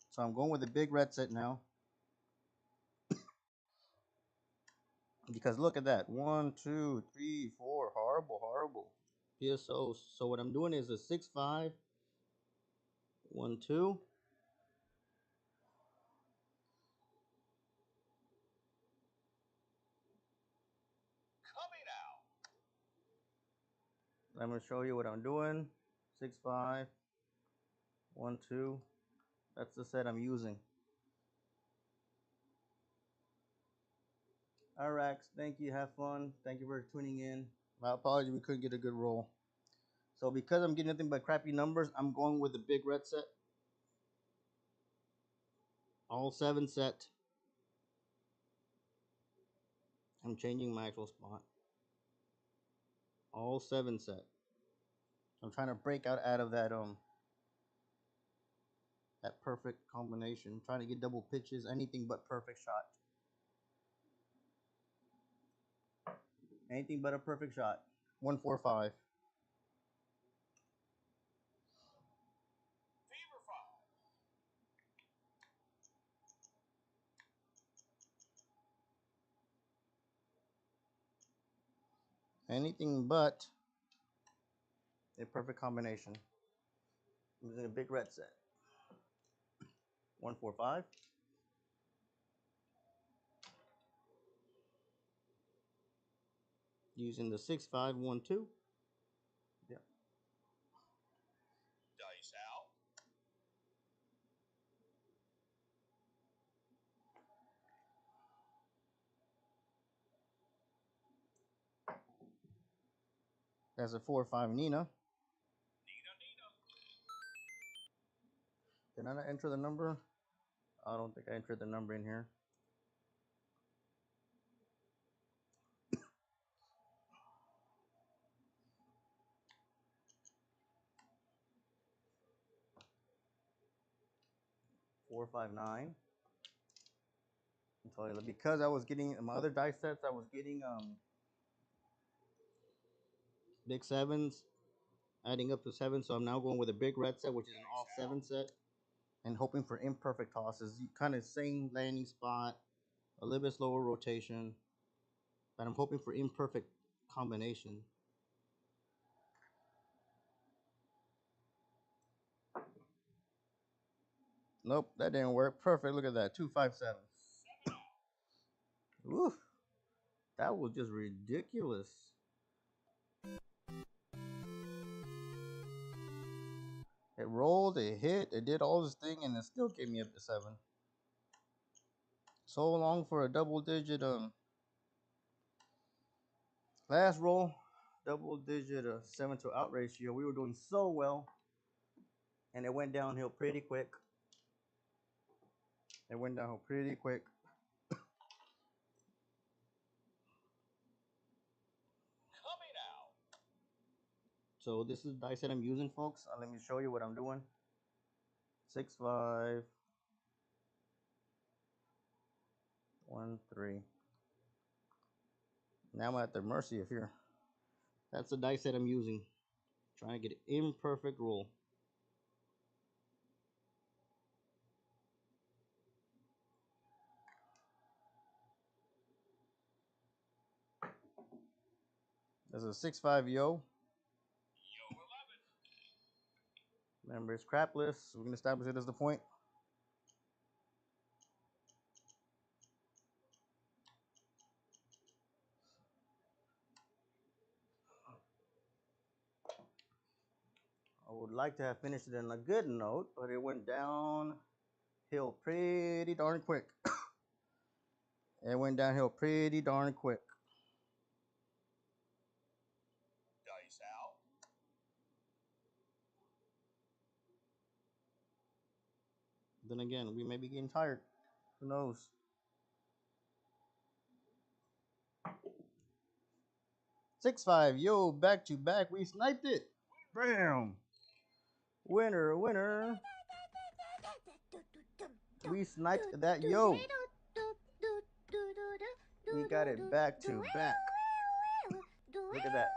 So I'm going with the big red set now. Because look at that. 1, 2, 3, 4. Horrible, horrible. PSO. So what I'm doing is a 6-5, 1, 2. Coming out. I'm going to show you what I'm doing. 6-5, 1, 2. That's the set I'm using. All right, thank you. Have fun. Thank you for tuning in. My apologies, we couldn't get a good roll. So because I'm getting nothing but crappy numbers, I'm going with the big red set. All 7 set. I'm changing my actual spot. All 7 set. I'm trying to break out of that perfect combination. I'm trying to get double pitches, anything but perfect shot. Anything but a perfect shot. 1, 4, 5. Fever 5. Anything but a perfect combination. I'm using a big red set. 1, 4, 5. Using the 6-5, 1, 2. Yeah. Dice out. That's a 4-5 Nina. Nina. Did I not enter the number? I don't think I entered the number in here. Four, 5, 9. Because I was getting my other dice sets, I was getting big 7s, adding up to 7. So I'm now going with a big red set, which is an all 7 set, and hoping for imperfect tosses. Kind of same landing spot, a little bit slower rotation, but I'm hoping for imperfect combination. Nope, that didn't work. Perfect. Look at that. 2, 5, 7. Oof. That was just ridiculous. It rolled, it hit, it did all this thing, and it still gave me up to 7. So long for a double digit last roll, double digit 7 to out ratio. We were doing so well, and it went downhill pretty quick. It went downhill pretty quick. Coming out. So this is the dice that I'm using, folks. Let me show you what I'm doing. 6, 5, 1, 3. Now I'm at the mercy of here. That's the dice that I'm using. Trying to get an imperfect roll. There's a 6-5 yo. Yo 11. Remember, it's crapless. We're going to establish it as the point. I would like to have finished it on a good note, but it went downhill pretty darn quick. It went downhill pretty darn quick. Dice out. Then again, we may be getting tired. Who knows? 6-5, yo, back to back. We sniped it. Bam. Winner, winner. We sniped that yo. We got it back to back. Look at that.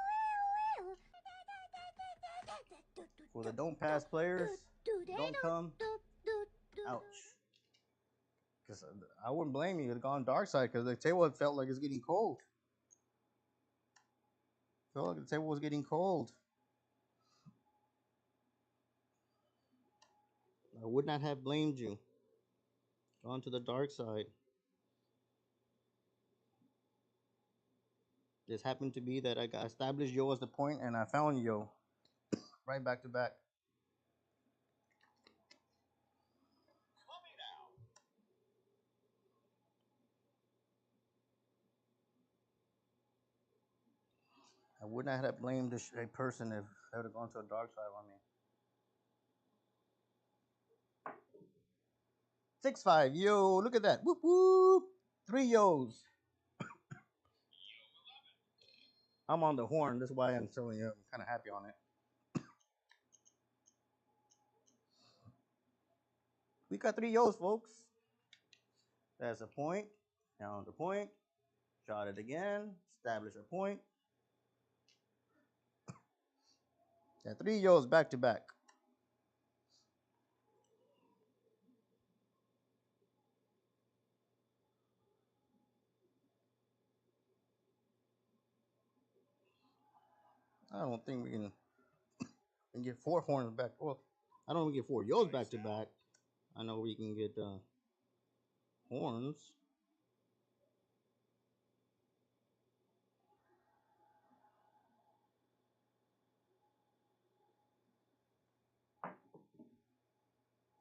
For the don't pass players, don't come. Ouch. Because I wouldn't blame you. It had gone dark side because the table felt like it's getting cold. Felt like the table was getting cold. I would not have blamed you. Gone to the dark side. This happened to be that I got established yo as the point and I found yo. Right back to back. Coming out. I would not have blamed a person if they would have gone to a dark side on me. 6-5, yo, look at that. Whoop whoop. 3 yos. I'm on the horn. That's why I'm telling you I'm kind of happy on it. We got 3 yos, folks. That's a point. Down the point. Shot it again. Establish a point. Got 3 yos back to back. I don't think we can get 4 horns back. Well, I don't know if we get 4 yos back to back. I know we can get horns.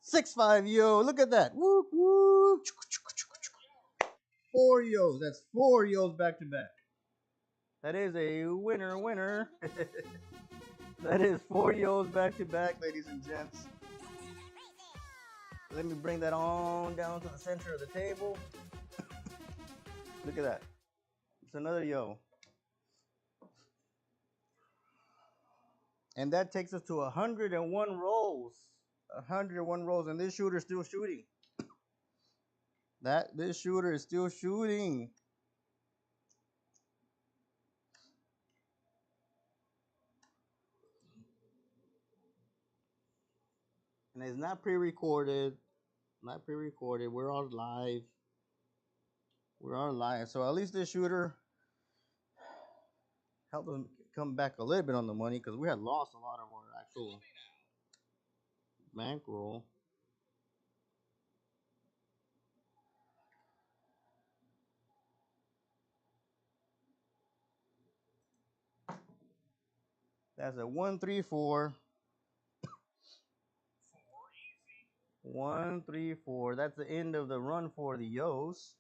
Six five yo, look at that. Whoop whoop. 4 yos. That's 4 yos back to back. That is a winner, winner. That is 4 yos back to back, ladies and gents. Let me bring that on down to the center of the table. Look at that. It's another yo. And that takes us to 101 rolls. 101 rolls, and this shooter's still shooting. This shooter is still shooting. And it's not pre-recorded. Not pre-recorded. We're all live. We're all live. So at least this shooter helped us come back a little bit on the money because we had lost a lot of our actual bankroll. That's a 1-3-4. 1-3-4. That's the end of the run for the yos.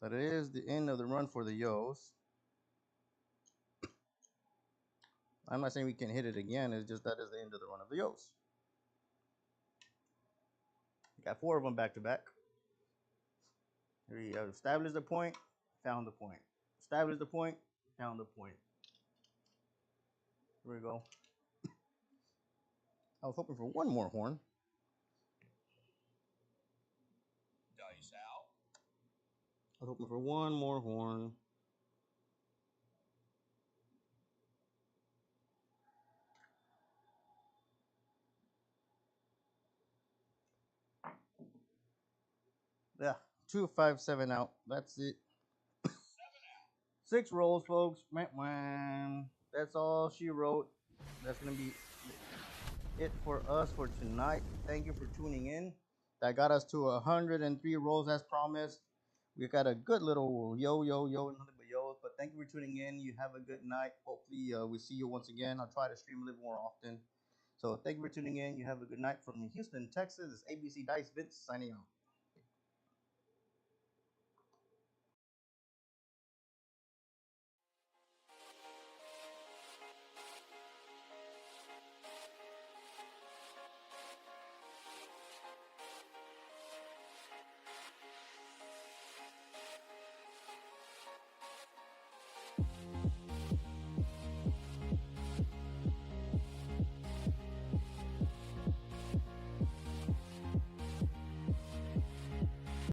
That is the end of the run for the yos. I'm not saying we can hit it again. It's just that is the end of the run of the yos. We got 4 of them back to back. We established the point, found the point. Established the point, found the point. Here we go. I was hoping for one more horn. Dice out. I was hoping for one more horn. Yeah, 2, 5, 7 out. That's it. 7 out. 6 rolls, folks. That's all she wrote. That's gonna be it for us for tonight. Thank you for tuning in. That got us to 103 rolls as promised. We got a good little yo, nothing but yos. But thank you for tuning in. You have a good night. Hopefully, we see you once again. I'll try to stream a little more often. So thank you for tuning in. You have a good night from Houston, Texas. ABC Dice Vince signing out.